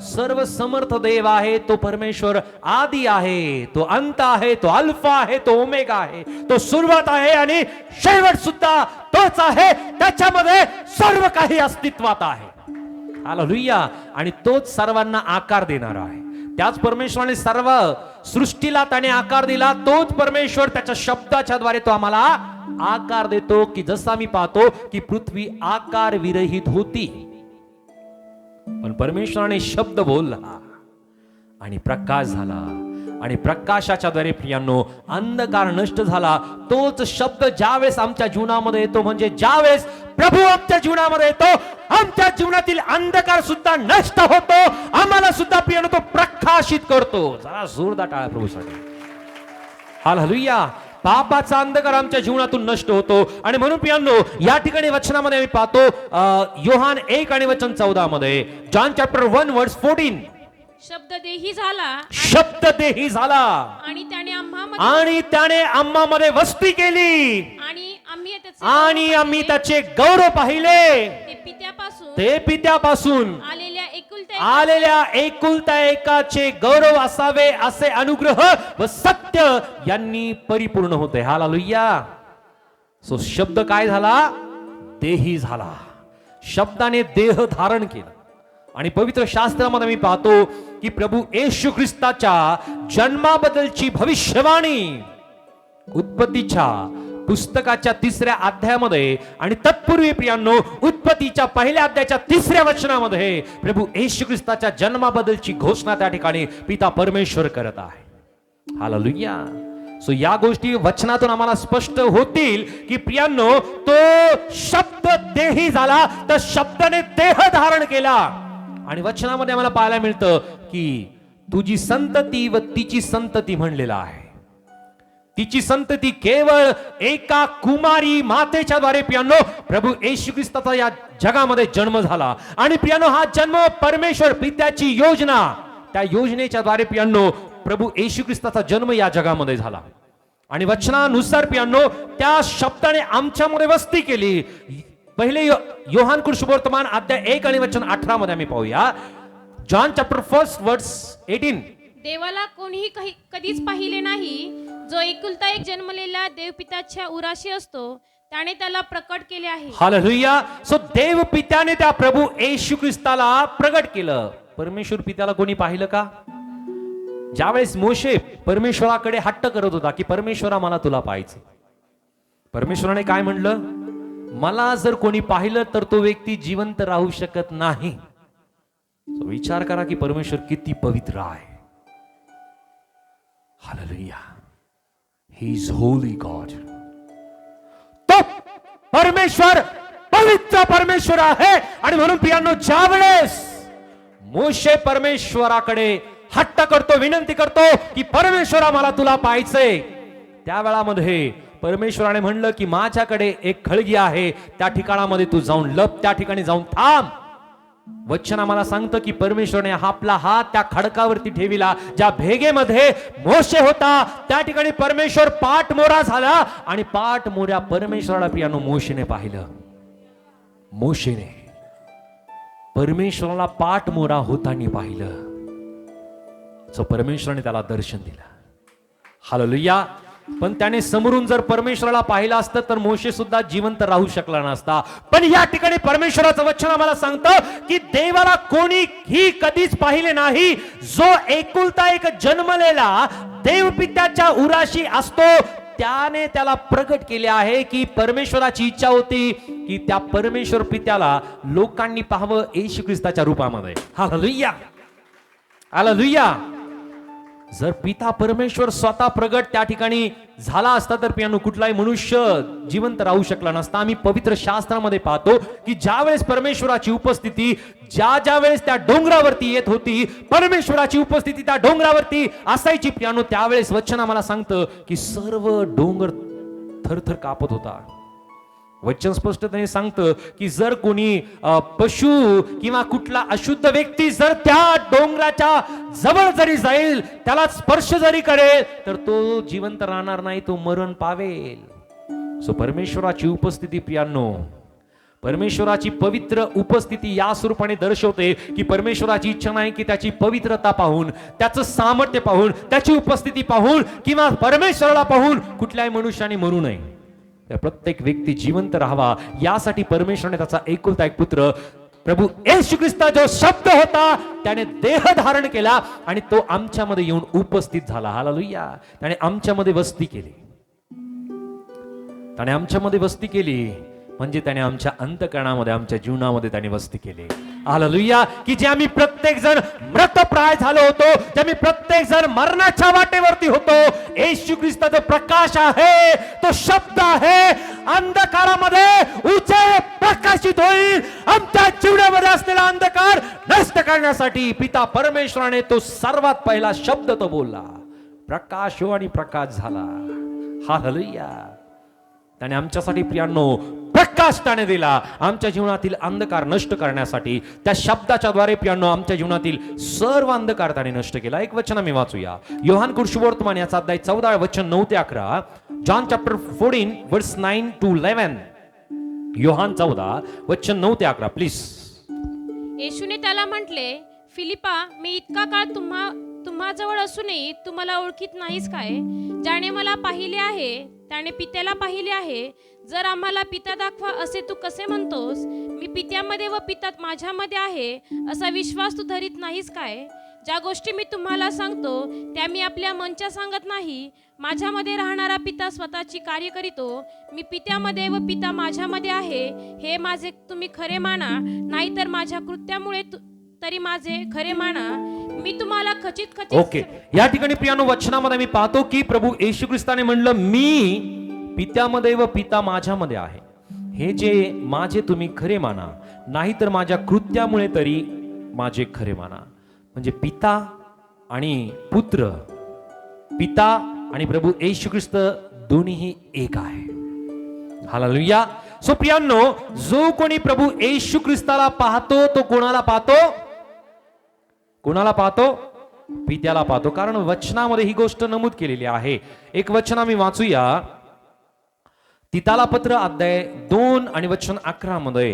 सर्व समर्थ देव आहे. तो परमेश्वर आदी आहे, तो अंत आहे, तो अल्फा आहे, तो ओमेगा आहे, तो सुरुवात आहे आणि शेवट सुद्धा तोच आहे. त्याच्यामध्ये सर्व काही अस्तित्वात आहे. हालेलुया. आणि तोच सर्वांना आकार देणारा आहे. त्याच परमेश्वराने सर्व सृष्टीला त्याने आकार दिला. तोच परमेश्वर त्याच्या शब्दाच्या द्वारे तो आम्हाला आकार देतो. की जसा मी पाहतो की पृथ्वी आकार विरहित होती, पण परमेश्वराने शब्द बोलला आणि प्रकाश झाला. आणि प्रकाशाच्या द्वारे प्रियांनो अंधकार नष्ट झाला. तोच शब्द ज्यावेळेस आमच्या जीवनामध्ये येतो, म्हणजे ज्यावेळेस प्रभू आमच्या जीवनामध्ये येतो, आमच्या जीवनातील अंधकार सुद्धा नष्ट होतो. आम्हाला सुद्धा प्रियांनो तो प्रकाशित करतो. जरा जोरदार टाळ्या प्रभूसाठी. हालेलुया. पापाचा अंधकार आमच्या जीवनातून नष्ट होतो. आणि म्हणून प्रियांनो या ठिकाणी वचनामध्ये आम्ही पाहतो योहान 1 आणि वचन 14 मध्ये, जॉन चॅप्टर 1 वर्स 14, शब्द देही झाला, शब्द देही झाला आणि त्याने आम्हामध्ये वस्ती केली आणि आम्ही त्याचे गौरव पाहिले. ते पित्यापासून आलेल्या एकुलता एकाचे गौरव असावे, असे अनुग्रह व सत्य यांनी परिपूर्ण होते. हालेलुया. सो शब्द काय झाला? देही झाला. शब्दाने देह धारण केलं. आणि पवित्र शास्त्रामध्ये मी पाहतो की प्रभू येशू ख्रिस्ताच्या जन्माबद्दलची भविष्यवाणी उत्पत्तीच्या पुस्तकाच्या 3ऱ्या अध्यायामध्ये आणि तत्पूर्वी प्रियांनो उत्पत्तीच्या 1ल्या अध्यायाच्या 3ऱ्या वचनामध्ये प्रभू येशू ख्रिस्ताच्या जन्माबद्दलची घोषणा त्या ठिकाणी पिता परमेश्वर करत आहे. हालेलुया. सो या गोष्टी वचनातून आम्हाला स्पष्ट होतील की प्रियांनो तो शब्द देही झाला, तर शब्दाने देह धारण केला. आणि वचनामध्ये आम्हाला पाहायला मिळतं की तुझी संतती व तिची संतती म्हणलेला आहे. तिची संतती केवळ एका कुमारी मातेच्या द्वारे प्रियांनो प्रभू येशू ख्रिस्ताचा या जगामध्ये जन्म झाला. आणि प्रियांनो हा जन्म परमेश्वर पित्याची योजना, त्या योजनेच्या द्वारे प्रियांनो प्रभू येशू ख्रिस्ताचा जन्म या जगामध्ये झाला. आणि वचनानुसार प्रियांनो त्या शब्दाने आमच्यामध्ये वस्ती केली. पहिले योहान कृष्णवर्तमान अध्याय 1 आणि वचन 18 मध्ये आम्ही पाहूया. जॉन चॅप्टर 1 वर्स 18. देवाला कोणीही कधीच पाहिले नाही. जो एकुलता एक जन्मलेला देवपिताच्या उराशी असतो त्याने त्याला प्रकट केले आहे. हालेलुया. सो देव पित्याने त्या प्रभू येशू ख्रिस्ताला प्रगट केलं. परमेश्वर पित्याला कोणी पाहिलं का? ज्यावेळेस मोशे परमेश्वराकडे हट्ट करत होता की परमेश्वरा मला तुला पाहायचं, परमेश्वराने काय म्हणलं? मला जर कोणी पाहिलं तर तो व्यक्ती जिवंत राहू शकत नाही. विचार करा की परमेश्वर किती पवित्र आहे. Hallelujah. He is Holy God. तो परमेश्वर पवित्र परमेश्वर आहे. आणि म्हणून प्रियांनो ज्यावेळेस मोशे परमेश्वराकडे हट्ट करतो, विनंती करतो की परमेश्वरा मला तुला पाहायचंय, त्या वेळामध्ये परमेश्वराने म्हणलं की माझ्याकडे एक खळगी आहे, त्या ठिकाणामध्ये तू जाऊन लप, त्या ठिकाणी जाऊन थांब. वचन आम्हाला सांगतं की परमेश्वराने आपला हात त्या खडकावरती ठेविला. ज्या भेगेमध्ये मोशे होता त्या ठिकाणी परमेश्वर पाठमोरा झाला. आणि पाठमोऱ्या परमेश्वराला प्रियानो मोशेने पाहिलं. मोशेने परमेश्वराला पाठमोरा होताना पाहिलं. सो परमेश्वराने त्याला दर्शन दिलं. हालेलुया. पण त्याने समोरून जर परमेश्वराला पाहिलं असतं तर मोशे सुद्धा जिवंत राहू शकला नसता. पण या ठिकाणी परमेश्वराचं वचन आम्हाला सांगतं की देवाला कोणीही कधीच पाहिले नाही. जो एकुलता एक जन्मलेला देवपित्याच्या उराशी असतो त्याने त्याला प्रगट केले आहे. की परमेश्वराची इच्छा होती की त्या परमेश्वर पित्याला लोकांनी पाहावं येशू ख्रिस्ताच्या रूपामध्ये. हालेलुया. हालेलुया. जर पिता परमेश्वर स्वतः प्रगट त्या ठिकाणी झाला असता तर प्रियांनो कुठलाही मनुष्य जिवंत राहू शकला नसता. आम्ही पवित्र शास्त्रामध्ये पाहतो की ज्यावेळेस परमेश्वराची उपस्थिती ज्या वेळेस त्या डोंगरावरती येत होती, परमेश्वराची उपस्थिती त्या डोंगरावरती असायची प्रियांनो, त्यावेळेस वचन आम्हाला सांगतं की सर्व डोंगर थरथर कापत होता. वचन स्पष्टपणे सांगतं की जर कोणी पशु किंवा कुठला अशुद्ध व्यक्ती जर त्या डोंगराच्या जवळ जरी जाईल, त्याला स्पर्श जरी करेल तर तो जिवंत राहणार नाही, तो मरण पावेल. सो परमेश्वराची उपस्थिती प्रियांनो, परमेश्वराची पवित्र उपस्थिती या स्वरूपाने दर्शवते की परमेश्वराची इच्छा नाही की त्याची पवित्रता पाहून, त्याचं सामर्थ्य पाहून, त्याची उपस्थिती पाहून किंवा परमेश्वराला पाहून कुठल्याही मनुष्याने मरू नये. प्रत्येक व्यक्ती जिवंत राहावा यासाठी परमेश्वराने त्याचा एकुलता एक पुत्र प्रभू येशू ख्रिस्ता जो शब्द होता त्याने देह धारण केला आणि तो आमच्यामध्ये येऊन उपस्थित झाला. हालेलुया. त्याने आमच्यामध्ये वस्ती केली. त्याने आमच्यामध्ये वस्ती केली म्हणजे त्याने आमच्या अंतःकरणामध्ये, आमच्या जीवनामध्ये त्याने वस्ती केली. हालेलुया. की जे आम्ही प्रत्येक जण मृतप्राय झालो होतो, जे आम्ही प्रत्येक जण मरणाच्या वाटेवरती होतो, येशू ख्रिस्ताचा प्रकाश आहे, तो शब्द आहे, अंधकारामध्ये उजेड प्रकाशित होईल. आमच्या जीवनामध्ये असलेला अंधकार नष्ट करण्यासाठी पिता परमेश्वराने तो सर्वात पहिला शब्द तो बोलला, प्रकाश हो, आणि प्रकाश झाला. हालेलुया. त्याने आमच्यासाठी प्रियांनो प्रकाश त्याने दिला, आमच्या जीवनातील अंधकार नष्ट करण्यासाठी. त्या शब्दाच्या द्वारे प्रियांनो आमच्या जीवनातील सर्व अंधकार त्याने नष्ट केला. एक वचन आम्ही वाचूया. योहान कृष्णवर्तमान याचा अध्याय 14 वचन 9 ते 11. जॉन चॅप्टर 14 वर्स 9 to 11. योहान 14 वचन 9 ते 11 प्लीज. येशूने त्याला म्हटले, फिलिपा, मी इतका काळ तुम्हाजवळ असूनही तुम्हाला ओळखीत नाहीस काय? ज्याने मला पाहिले आहे त्याने पित्याला पाहिले आहे. जर आम्हाला पिता दाखवा असे तू कसे म्हणतोस? मी पित्यामध्ये व पिता माझ्यामध्ये आहे असा विश्वास तू धरीत नाहीस काय? ज्या गोष्टी मी तुम्हाला सांगतो त्या मी आपल्या मनच्या सांगत नाही. माझ्यामध्ये राहणारा पिता स्वतःची कार्य करीतो. मी पित्यामध्ये व पिता माझ्यामध्ये आहे हे माझे तुम्ही खरे माना, नाहीतर माझ्या कृत्यामुळे तरी माझे खरे माना. मी तुम्हाला खचित ओके, या ठिकाणी प्रियानो वचनामध्ये मी पाहतो की प्रभू येशू ख्रिस्ताने म्हणलं मी पित्यामध्ये व पिता माझ्यामध्ये आहे हे जे माझे तुम्ही खरे माना, नाहीतर माझ्या कृत्यामुळे तरी माझे खरे माना. म्हणजे पिता आणि पुत्र, पिता आणि प्रभू येशू ख्रिस्त दोन्ही एक आहे. हालेलुया. सो प्रियांनो, जो कोणी प्रभू येशू ख्रिस्ताला पाहतो तो कोणाला पाहतो? कोणाला पाहतो? पित्याला पाहतो. कारण वचनामध्ये ही गोष्ट नमूद केलेली आहे. एक वचन आम्ही वाचूया. तिताला पत्र अध्याय 2 आणि वचन 11 मध्ये,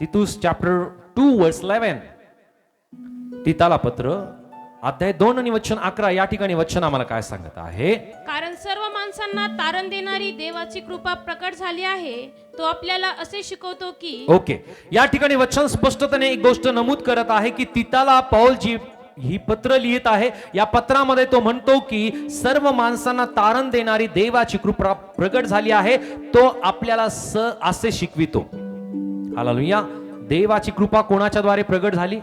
तितुस चॅप्टर 2 वर्स 11. तिताला पत्र अध्याय 2 आणि वचन 11 या ठिकाणी वचन आम्हाला काय सांगत आहे? कारण सर्व माणसांना तारण देणारी देवाची कृपा प्रकट झाली आहे. तो आपल्याला असे शिकवतो की ओके, या ठिकाणी वचन स्पष्टपणे एक गोष्ट नमूद करत आहे की तिताला पौल जी ही पत्र लिहित आहे, या पत्रामध्ये तो म्हणतो की सर्व माणसांना तारण देणारी देवाची कृपा प्रकट झाली आहे. तो आपल्याला असे शिकवितो. हालेलुया. देवाची कृपा कोणाच्या द्वारे प्रकट झाली?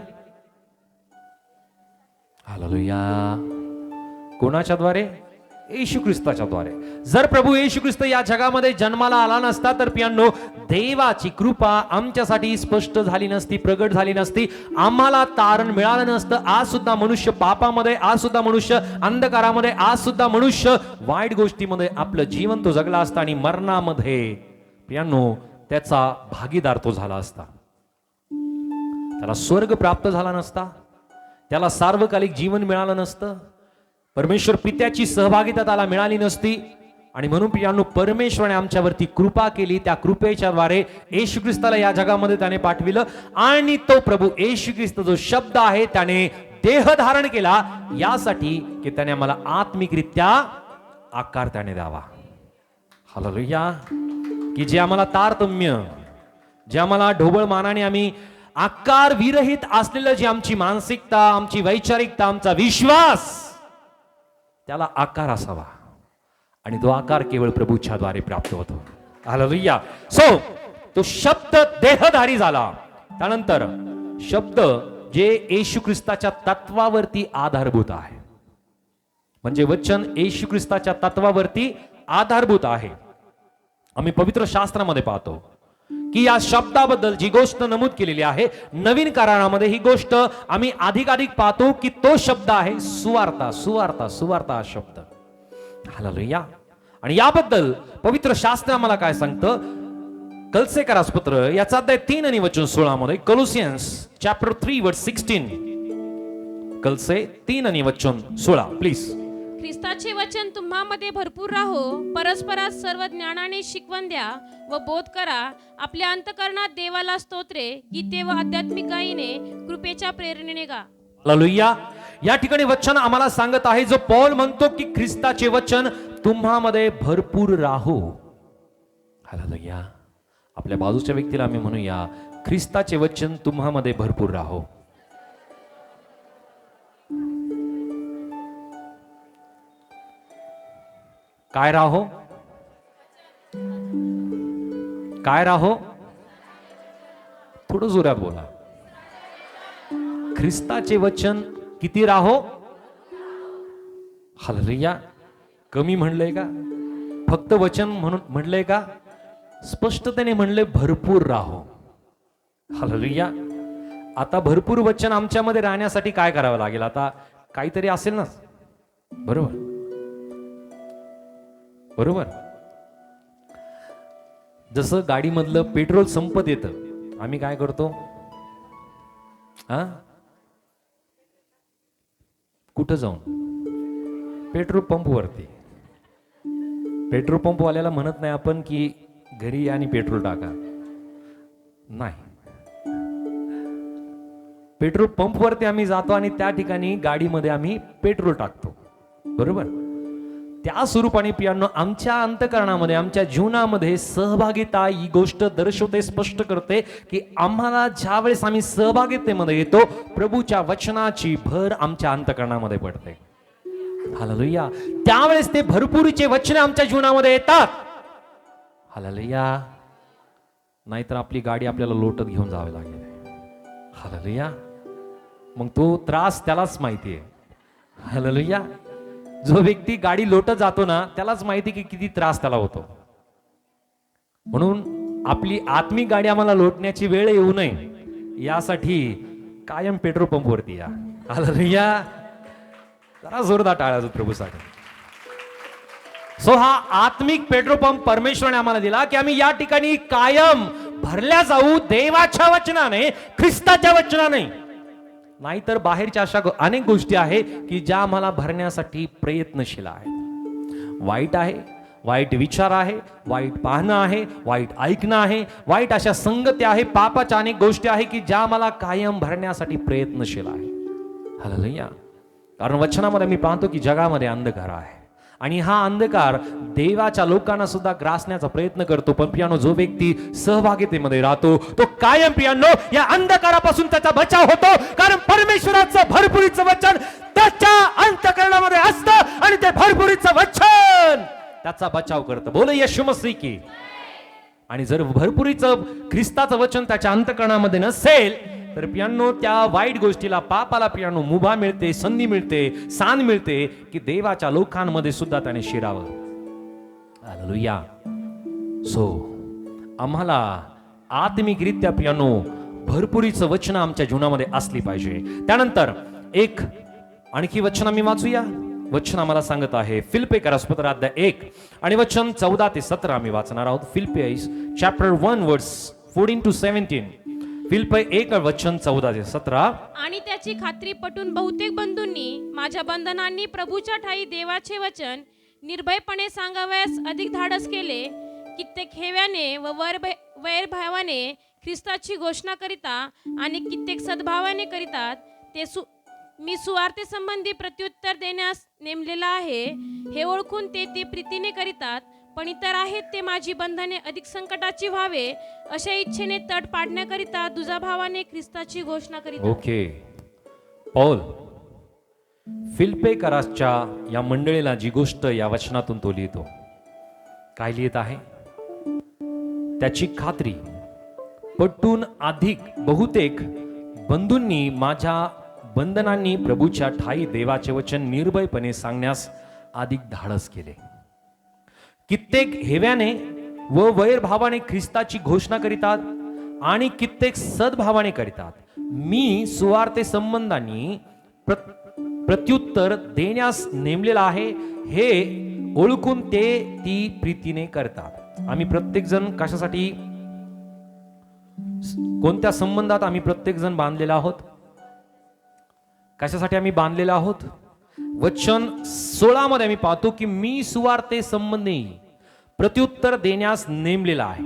हालेलुया. कोणाच्या द्वारे? येशू ख्रिस्ताच्या द्वारे. जर प्रभू येशू ख्रिस्त या जगामध्ये जन्माला आला नसता तर प्रियांनो, देवाची कृपा आमच्यासाठी स्पष्ट झाली नसती, प्रगट झाली नसती, आम्हाला तारण मिळालं नसतं. आज सुद्धा मनुष्य पापामध्ये, आज सुद्धा मनुष्य अंधकारामध्ये, आज सुद्धा मनुष्य वाईट गोष्टीमध्ये आपलं जीवन तो जगला असता आणि मरणामध्ये प्रियांनो त्याचा भागीदार तो झाला असता. त्याला स्वर्ग प्राप्त झाला नसता, त्याला सार्वकालिक जीवन मिळालं नसतं, परमेश्वर पित्याची सहभागिता त्याला मिळाली नसती. आणि म्हणून प्रियांनो, परमेश्वराने आमच्यावरती कृपा केली. त्या कृपेच्या द्वारे येशू ख्रिस्ताला या जगामध्ये त्याने पाठविलं आणि तो प्रभू येशू ख्रिस्त जो शब्द आहे त्याने देह धारण केला, यासाठी की त्याने आम्हाला आत्मिकरित्या आकार त्याने द्यावा. हालेलुया. की जे आम्हाला तारतम्य, जे आम्हाला ढोबळ मानाने आम्ही आकार विरहित असलेलं, जी आमची मानसिकता, आमची वैचारिकता, आमचा विश्वास, त्याला आकार असावा. आणि तो आकार केवळ प्रभूच्या द्वारे प्राप्त होतो. हालेलुया. सो तो शब्द देहधारी झाला. त्यानंतर शब्द जे येशू ख्रिस्ताच्या तत्वावरती आधारभूत आहे, म्हणजे वचन येशू ख्रिस्ताच्या तत्वावरती आधारभूत आहे. आम्ही पवित्र शास्त्रामध्ये पाहतो की या शब्दाबद्दल जी गोष्ट नमूद केलेली आहे, नवीन करारामध्ये ही गोष्ट आम्ही अधिकाधिक पाहतो की तो शब्द आहे सुवार्ता. सुवार्ता, सुवार्ता हा शब्द. हालेलुया. आणि याबद्दल पवित्र शास्त्र आम्हाला काय सांगतं? कलसेकरास पत्र याचा अध्याय 3 आणि वचन 16 मध्ये, कोलोसियन्स चॅप्टर 3 वर्स 16. कलसे 3 आणि वचन 16 प्लीज. ख्रिस्ताचे वचन तुम्हामध्ये भरपूर राहो, परस्परात सर्व ज्ञानाने शिकवण द्या व बोध करा. आपल्या अंतःकरणात देवाला स्तोत्रे, गीते व आध्यात्मिक गायीने कृपेच्या प्रेरणेने गा. हालेलुया. या ठिकाणी वचन आम्हाला सांगत आहे, जो पौल म्हणतो की ख्रिस्ताचे वचन तुम्हामध्ये भरपूर राहो. हालेलुया. आपल्या बाजूच्या व्यक्तीला आम्ही म्हणूया, ख्रिस्ताचे वचन तुम्हामध्ये भरपूर राहो. काय राहो? काय राहो? थोडं जोरात बोला. ख्रिस्ताचे वचन किती राहो? हालेलुया. कमी म्हणलंय का? फक्त वचन म्हणून म्हणलंय का? स्पष्टतेने म्हणले भरपूर राहो. हालेलुया. आता भरपूर वचन आमच्यामध्ये राहण्यासाठी काय करावं लागेल? आता काहीतरी असेल ना, बरोबर बरोबर. जसं गाडीमधलं पेट्रोल संपत येतं, आम्ही काय करतो? कुठं जाऊन? पेट्रोल पंप वरती. पेट्रोल पंप वाल्याला म्हणत नाही आपण की घरी या आणि पेट्रोल टाका, नाही. पेट्रोल पंप वरती आम्ही जातो आणि त्या ठिकाणी गाडीमध्ये आम्ही पेट्रोल टाकतो, बरोबर. त्या स्वरूपाने प्रियांनो आमच्या अंतःकरणामध्ये, आमच्या जीवनामध्ये सहभागिता ही गोष्ट दर्शवते, स्पष्ट करते की आम्हाला ज्या वेळेस आम्ही सहभागितेमध्ये येतो, प्रभूच्या वचनाची भर आमच्या अंतःकरणामध्ये पडते. हालेलुया. त्यावेळेस ते भरपूरचे वचन आमच्या जीवनामध्ये येतात. हालेलुया. नाहीतर आपली गाडी आपल्याला लोटत घेऊन जावी लागेल. हालेलुया. मग तो त्रास त्यालाच माहिती आहे. हालेलुया. जो व्यक्ती गाडी लोटत जातो ना, त्यालाच माहिती की किती त्रास त्याला होतो. म्हणून आपली आत्मिक गाडी आम्हाला लोटण्याची वेळ येऊ नये यासाठी कायम पेट्रोल पंपवरती या. हालेलुया. जरा जोरदार टाळ्या प्रभूसाठी. सो हा आत्मिक पेट्रोल पंप परमेश्वराने आम्हाला दिला की आम्ही या ठिकाणी कायम भरल्या जाऊ देवाच्या वचनाने, ख्रिस्ताच्या वचनाने. नाहीतर बाहेरच्या अशा अनेक गोष्टी आहेत की ज्या आम्हाला भरण्यासाठी प्रयत्नशील आहेत. वाईट आहे, वाईट विचार आहे, वाईट पाहणं आहे, वाईट ऐकणं आहे, वाईट अशा संगती आहे, पापाच्या अनेक गोष्टी आहे की ज्या आम्हाला कायम भरण्यासाठी प्रयत्नशील आहे. हालेलुया. कारण वचनामध्ये मी पाहतो की जगामध्ये अंधकार आहे आणि हा अंधकार देवाच्या लोकांना सुद्धा ग्रासण्याचा प्रयत्न करतो. पण प्रियानो, जो व्यक्ती सहभागितेमध्ये राहतो तो कायम प्रियानो या अंधकारापासून त्याचा बचाव होतो. कारण परमेश्वराचं भरपुरीचं वचन त्याच्या अंतःकरणामध्ये असतं आणि ते भरपुरीचं वचन त्याचा बचाव करतं. बोल येशू मसीह की. आणि जर भरपुरीचं ख्रिस्ताचं वचन त्याच्या अंतःकरणामध्ये नसेल तर प्रियांनो त्या वाईट गोष्टीला, पापाला प्रियांनो मुभा मिळते, संधी मिळते, सान मिळते की देवाच्या लोकांमध्ये सुद्धा त्याने शिरावं. हालेलुया. सो आम्हाला आत्मिकरित्या प्रियांनो भरपुरीचं वचन आमच्या जीवनामध्ये असली पाहिजे. त्यानंतर एक आणखी वचन आम्ही वाचूया. वचन आम्हाला सांगत आहे फिलिप्पियरास पत्र अध्याय 1 आणि वचन 14 ते 17 आम्ही वाचणार आहोत. फिलिपियन्स चॅप्टर 1 वर्स 14 to 17. फिलिप्पी 1 वचन 14 ते 17. आणि त्याची खात्री पटून बहुतेक बंधूंनी माझ्या बंधनांनी प्रभूच्या ठाई देवाचे वचन निर्भयपणे सांगावयास अधिक धाडस केले. कित्येक हेव्याने व वैरभावाने ख्रिस्ताची घोषणा करिता आणि कित्येक सद्भावाने करितात. ते मी सुवार्ते संबंधी प्रत्युत्तर देण्यास नेमलेला आहे. हे ओळखून ते प्रीतीने करितात. पण इतर आहेत ते माझी बंधने अधिक संकटाची व्हावे अशा इच्छेने तड पाडण्याकरिता दुजाभावाने ख्रिस्ताची घोषणा करितात. ओके. पौल फिलिप्पियरासच्या या मंडळीला जी गोष्ट या वचनातून तो लिहितो, काय लिहित आहे? त्याची खात्री पटून अधिक बहुतेक बंधूंनी माझ्या बंधनांनी प्रभूच्या ठाई देवाचे वचन निर्भयपणे सांगण्यास अधिक धाडस केले. कित्येक हेव्याने व वैरभावाने ख्रिस्ताची घोषणा करीतात आणि कित्येक सद्भावाने करीतात. मी सुवार्ते संबंधांनी प्रत्युत्तर देण्यास नेमलेला आहे. हे ओळखून ते ती प्रीतीने करतात. आम्ही प्रत्येक जण कशासाठी, कोणत्या संबंधात आम्ही प्रत्येक जण बांधलेला आहोत? कशासाठी आम्ही बांधलेला आहोत? वचन 16 मध्ये आम्ही पाहतो की मी सुवार्ते संबंधी प्रत्युत्तर देण्यास नेमलेला आहे.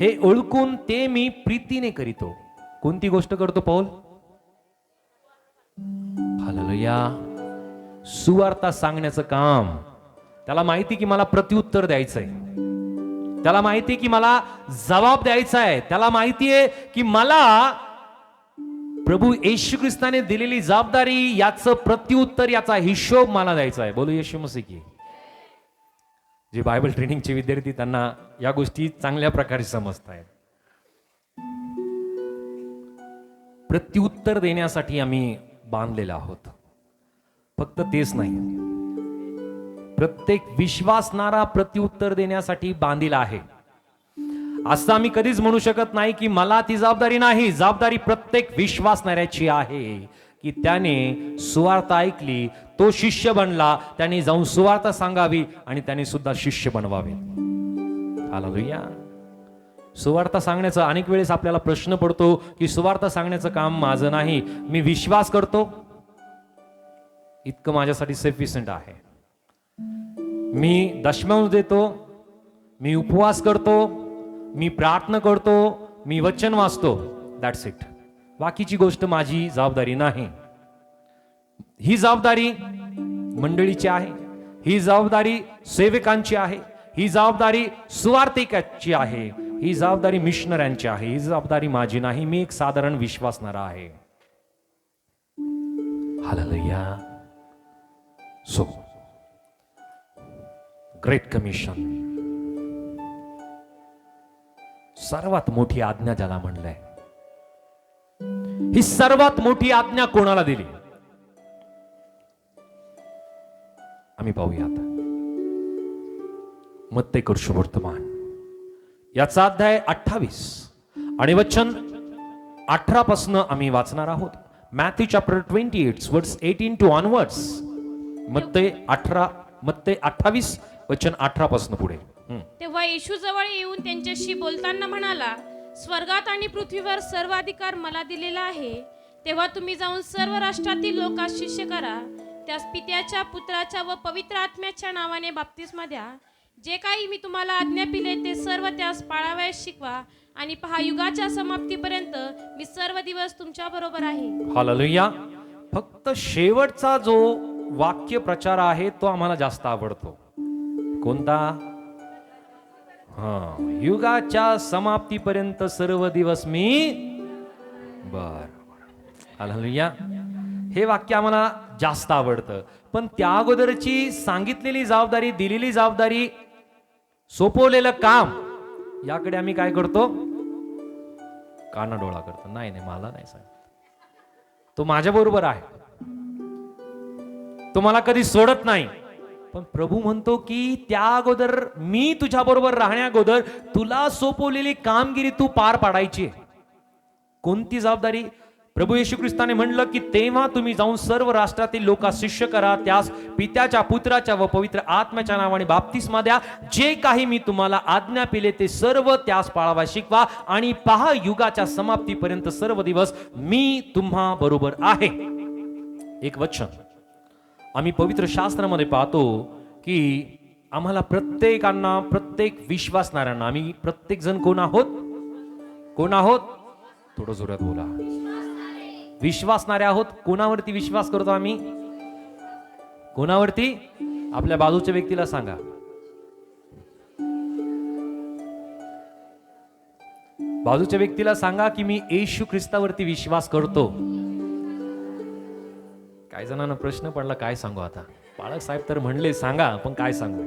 हे ओळखून ते मी प्रीतीने करीतो. कोणती गोष्ट करतो पौल? हालेलुया. सुवार्ता सांगण्याचं काम. त्याला माहिती की मला प्रत्युत्तर द्यायचंय, त्याला माहिती की मला जबाब द्यायचा आहे, त्याला माहिती आहे की मला प्रभू येशू ख्रिस्ताने दिलेली जबाबदारी, याचं प्रत्युत्तर, याचा हिशोब मला द्यायचा आहे. बोलू येशू मसीह की. जे बायबल ट्रेनिंगचे विद्यार्थी त्यांना या गोष्टी चांगल्या प्रकारे समजत आहेत. प्रत्युत्तर देण्यासाठी आम्ही बांधलेले आहोत. फक्त तेच नाही, प्रत्येक विश्वासणारा प्रत्युत्तर देण्यासाठी बांधीला आहे. असं आम्ही कधीच म्हणू शकत नाही की मला ती जबाबदारी नाही. जबाबदारी प्रत्येक विश्वासणाऱ्याची आहे की त्याने सुवार्ता ऐकली, तो शिष्य बनला, त्याने जाऊन सुवार्ता सांगावी आणि त्याने सुद्धा शिष्य बनवावे. हालेलुया. सुवार्ता सांगण्याचा अनेक वेळेस आपल्याला प्रश्न पडतो की सुवार्ता सांगण्याचं काम माझं नाही, मी विश्वास करतो, इतकं माझ्यासाठी सफिशियंट आहे. मी दशमांश देतो, मी उपवास करतो, मी प्रार्थना करतो, मी वचन वाचतो, दॅट्स इट. बाकीची गोष्ट माझी जबाबदारी नाही. ही जबाबदारी मंडळीची आहे, ही जबाबदारी सेवकांची आहे, ही जबाबदारी सुवार्तिकाची आहे, ही जबाबदारी मिशनऱ्यांची आहे, ही जबाबदारी माझी नाही. मी एक साधारण विश्वासणारा आहे. हालेलुया. सो ग्रेट कमिशन, सर्वात मोठी आज्ञा ज्याला म्हणलंय, ही सर्वात मोठी आज्ञा कोणाला दिली? आम्ही पाहूयात. मत्तेकर शुभवर्तमान याचा अध्याय 28 आणि वचन 18 पासून आम्ही वाचणार आहोत. मॅथ्यू चॅप्टर 28 वर्स 18 टू ऑनवर्ड्स. मत्ते 28 वचन 18 पासून पुढे. तेव्हा येशू जवळ येऊन त्यांच्याशी बोलताना म्हणाला, स्वर्गात आणि पृथ्वीवर सर्व अधिकार मला दिलेला आहे. तेव्हा तुम्ही जाऊन सर्व राष्ट्रातील लोकांस शिष्य करा, त्यास पित्याच्या, पुत्राच्या व पवित्र आत्म्याच्या नावाने बाप्तिस्मा द्या. जे काही मी तुम्हाला आज्ञा पिले ते सर्व त्यास पाळावयास शिकवा. आणि पहा, युगाच्या समाप्तीपर्यंत मी सर्व दिवस तुमच्या बरोबर आहे. हालेलुया. फक्त शेवटचा जो वाक्य प्रचार आहे तो आम्हाला जास्त आवडतो. कोणता? युगाच्या समाप्तीपर्यंत सर्व दिवस मी. बर, हालेलुया. हे वाक्य आम्हाला जास्त आवडतं. पण त्या अगोदरची सांगितलेली जबाबदारी, दिलेली जबाबदारी, सोपवलेलं काम, याकडे आम्ही काय करतो? कानाडोळा करतो. नाही नाही, मला नाही सांग, तो माझ्या बरोबर आहे, तो मला कधी सोडत नाही. पण प्रभू म्हणतो की त्या अगोदर, मी तुझ्या बरोबर राहण्या अगोदर तुला सोपवलेली कामगिरी तू पार पाडायची. कोणती जबाबदारी? प्रभू येशू ख्रिस्ताने म्हणलं की तेव्हा तुम्ही जाऊन सर्व राष्ट्रातील लोकांस शिष्य करा, त्यास पित्याच्या, पुत्राच्या व पवित्र आत्म्याच्या नावाने बाप्तिस्मा द्या. जे काही मी तुम्हाला आज्ञा पिले ते सर्व त्यास पाळावा शिकवा. आणि पहा, युगाच्या समाप्तीपर्यंत सर्व दिवस मी तुम्हा बरोबर आहे. एक वचन आम्ही पवित्र शास्त्रामध्ये पाहतो की आम्हाला प्रत्येकांना, प्रत्येक विश्वासणाऱ्यांना, आम्ही प्रत्येक जण कोण आहोत? कोण आहोत? थोडं जोरात बोला. विश्वासणारे आहोत. कोणावरती विश्वास करतो आम्ही? कोणावरती? आपल्या बाजूच्या व्यक्तीला सांगा, बाजूच्या व्यक्तीला सांगा की मी येशू ख्रिस्तावरती विश्वास करतो. काही जणांना प्रश्न पडला, काय सांगू आता? पाळक साहेब तर म्हणले सांगा, पण काय सांगू?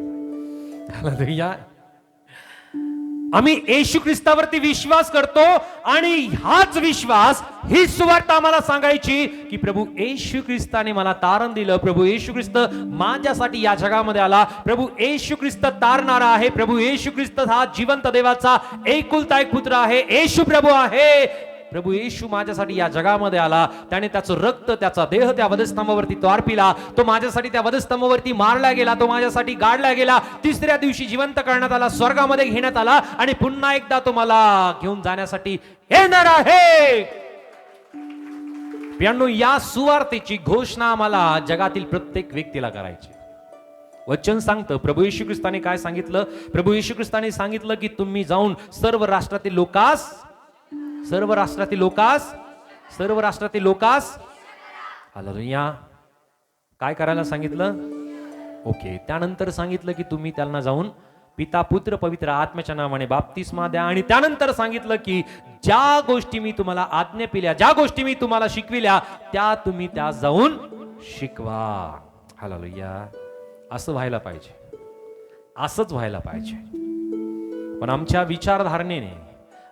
या आम्ही येशू ख्रिस्तावरती विश्वास करतो. आणि हाच विश्वास, ही सुवार्ता आम्हाला सांगायची की प्रभू येशू ख्रिस्ताने मला तारण दिलं, प्रभू येशू ख्रिस्त माझ्यासाठी या जगामध्ये आला, प्रभू येशू ख्रिस्त तारणारा आहे, प्रभू येशू ख्रिस्त हा जिवंत देवाचा एकुलता एक पुत्र आहे, येशू प्रभू आहे. प्रभू येशू माझ्यासाठी या जगामध्ये आला, त्याने त्याचं रक्त, त्याचा देह त्या वधस्तंभावरती तो अर्पिला, तो माझ्यासाठी त्या वधस्तंभावरती मारला गेला, तो माझ्यासाठी गाडला गेला, तिसऱ्या दिवशी जिवंत करण्यात आला, स्वर्गामध्ये घेण्यात आला आणि पुन्हा एकदा तो मला घेऊन जाण्यासाठी येणार आहे. प्रियांनो, या सुवार्तेची घोषणा आम्हाला जगातील प्रत्येक व्यक्तीला करायची. वचन सांगतं, प्रभू येशू ख्रिस्ताने काय सांगितलं? प्रभू येशू ख्रिस्ताने सांगितलं की तुम्ही जाऊन सर्व राष्ट्रातील लोकास हालेलुया. काय करायला सांगितलं? ओके. त्यानंतर सांगितलं की तुम्ही त्यांना जाऊन पिता, पुत्र, पवित्र आत्म्याच्या नावाने बाप्तिस्मा द्या. आणि त्यानंतर सांगितलं की ज्या गोष्टी मी तुम्हाला आज्ञा पिल्या, ज्या गोष्टी मी तुम्हाला शिकविल्या, त्या तुम्ही त्या जाऊन शिकवा. हालेलुया. असं व्हायला पाहिजे, असंच व्हायला पाहिजे. पण आमच्या विचारधारणेने,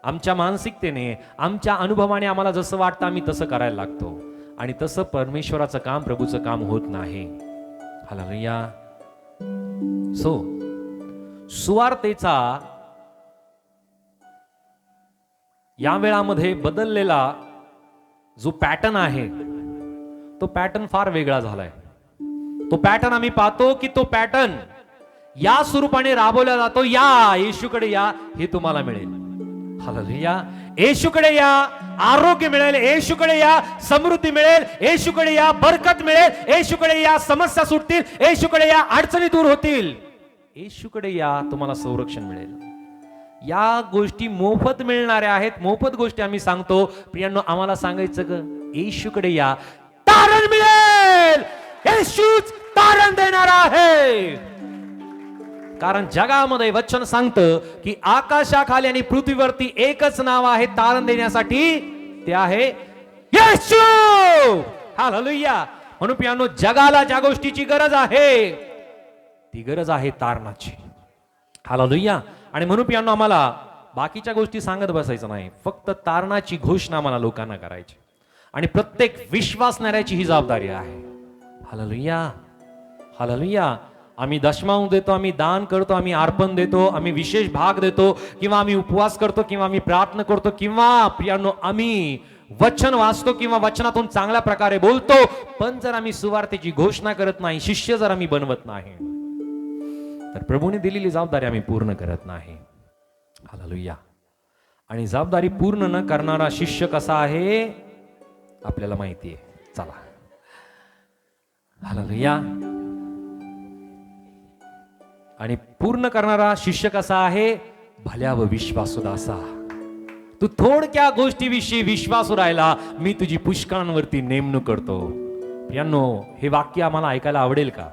आमच्या मानसिकतेने, आमच्या अनुभवाने आम्हाला जसं वाटतं आम्ही तसं करायला लागतो. आणि तसं परमेश्वराचं काम, प्रभूचं काम होत नाही. हालेलुया. सो सुवार्तेचा या वेळामध्ये बदललेला जो पॅटर्न आहे, तो पॅटर्न फार वेगळा झालाय. तो पॅटर्न आम्ही पाहतो की तो पॅटर्न या स्वरूपाने राबवला जातो, या येशूकडे या, हे तुम्हाला मिळेल. हालेलुया. येशूकडे या, आरोग्य मिळेल. येशूकडे या, समृद्धी मिळेल. येशूकडे या, बरकत मिळेल. येशूकडे या, समस्या सुटतील. येशूकडे या, अडचणी दूर होतील. येशूकडे या, तुम्हाला संरक्षण मिळेल. या गोष्टी मोफत मिळणाऱ्या आहेत. मोफत गोष्टी आम्ही सांगतो. प्रियांनो, आम्हाला सांगायचं ग, येशूकडे या, तारण मिळेल. येशूच तारण देणारा आहे. कारण जगामध्ये वचन सांगतं की आकाशाखाली आणि पृथ्वीवरती एकच नाव आहे तारण देण्यासाठी, ते आहे येशू. हालेलुया. म्हणून पियानो, जगाला ज्या गोष्टीची गरज आहे ती गरज आहे तारणाची. हालेलुया. आणि म्हणून पियानो, आम्हाला बाकीच्या गोष्टी सांगत बसायचं नाही, फक्त तारणाची घोषणा आम्हाला लोकांना करायची. आणि प्रत्येक विश्वासणाऱ्याची ही जबाबदारी आहे. हालेलुया. हालेलुया. आम्ही दशमांश देतो, आम्ही दान करतो, आम्ही अर्पण देतो, आम्ही विशेष भाग देतो, किंवा आम्ही उपवास करतो, किंवा आम्ही प्रार्थना करतो, किंवा प्रियांनो आम्ही वचन वाचतो, किंवा वचनातून चांगल्या प्रकारे बोलतो, पण जर आम्ही सुवार्तेची घोषणा करत नाही, शिष्य जर आम्ही बनवत नाही, तर प्रभूने दिलेली जबाबदारी आम्ही पूर्ण करत नाही. हालेलुया. आणि जबाबदारी पूर्ण न करणारा शिष्य कसा आहे आपल्याला माहिती आहे. चला. हालेलुया. आणि पूर्ण करणारा शिष्य कसा आहे? भल्या व विश्वासू दासा, तू थोडक्या गोष्टीविषयी विश्वासू राहिला, मी तुझी पुष्कळांवरती नेमणूक करतो. यांनो, हे वाक्य आम्हाला ऐकायला आवडेल का?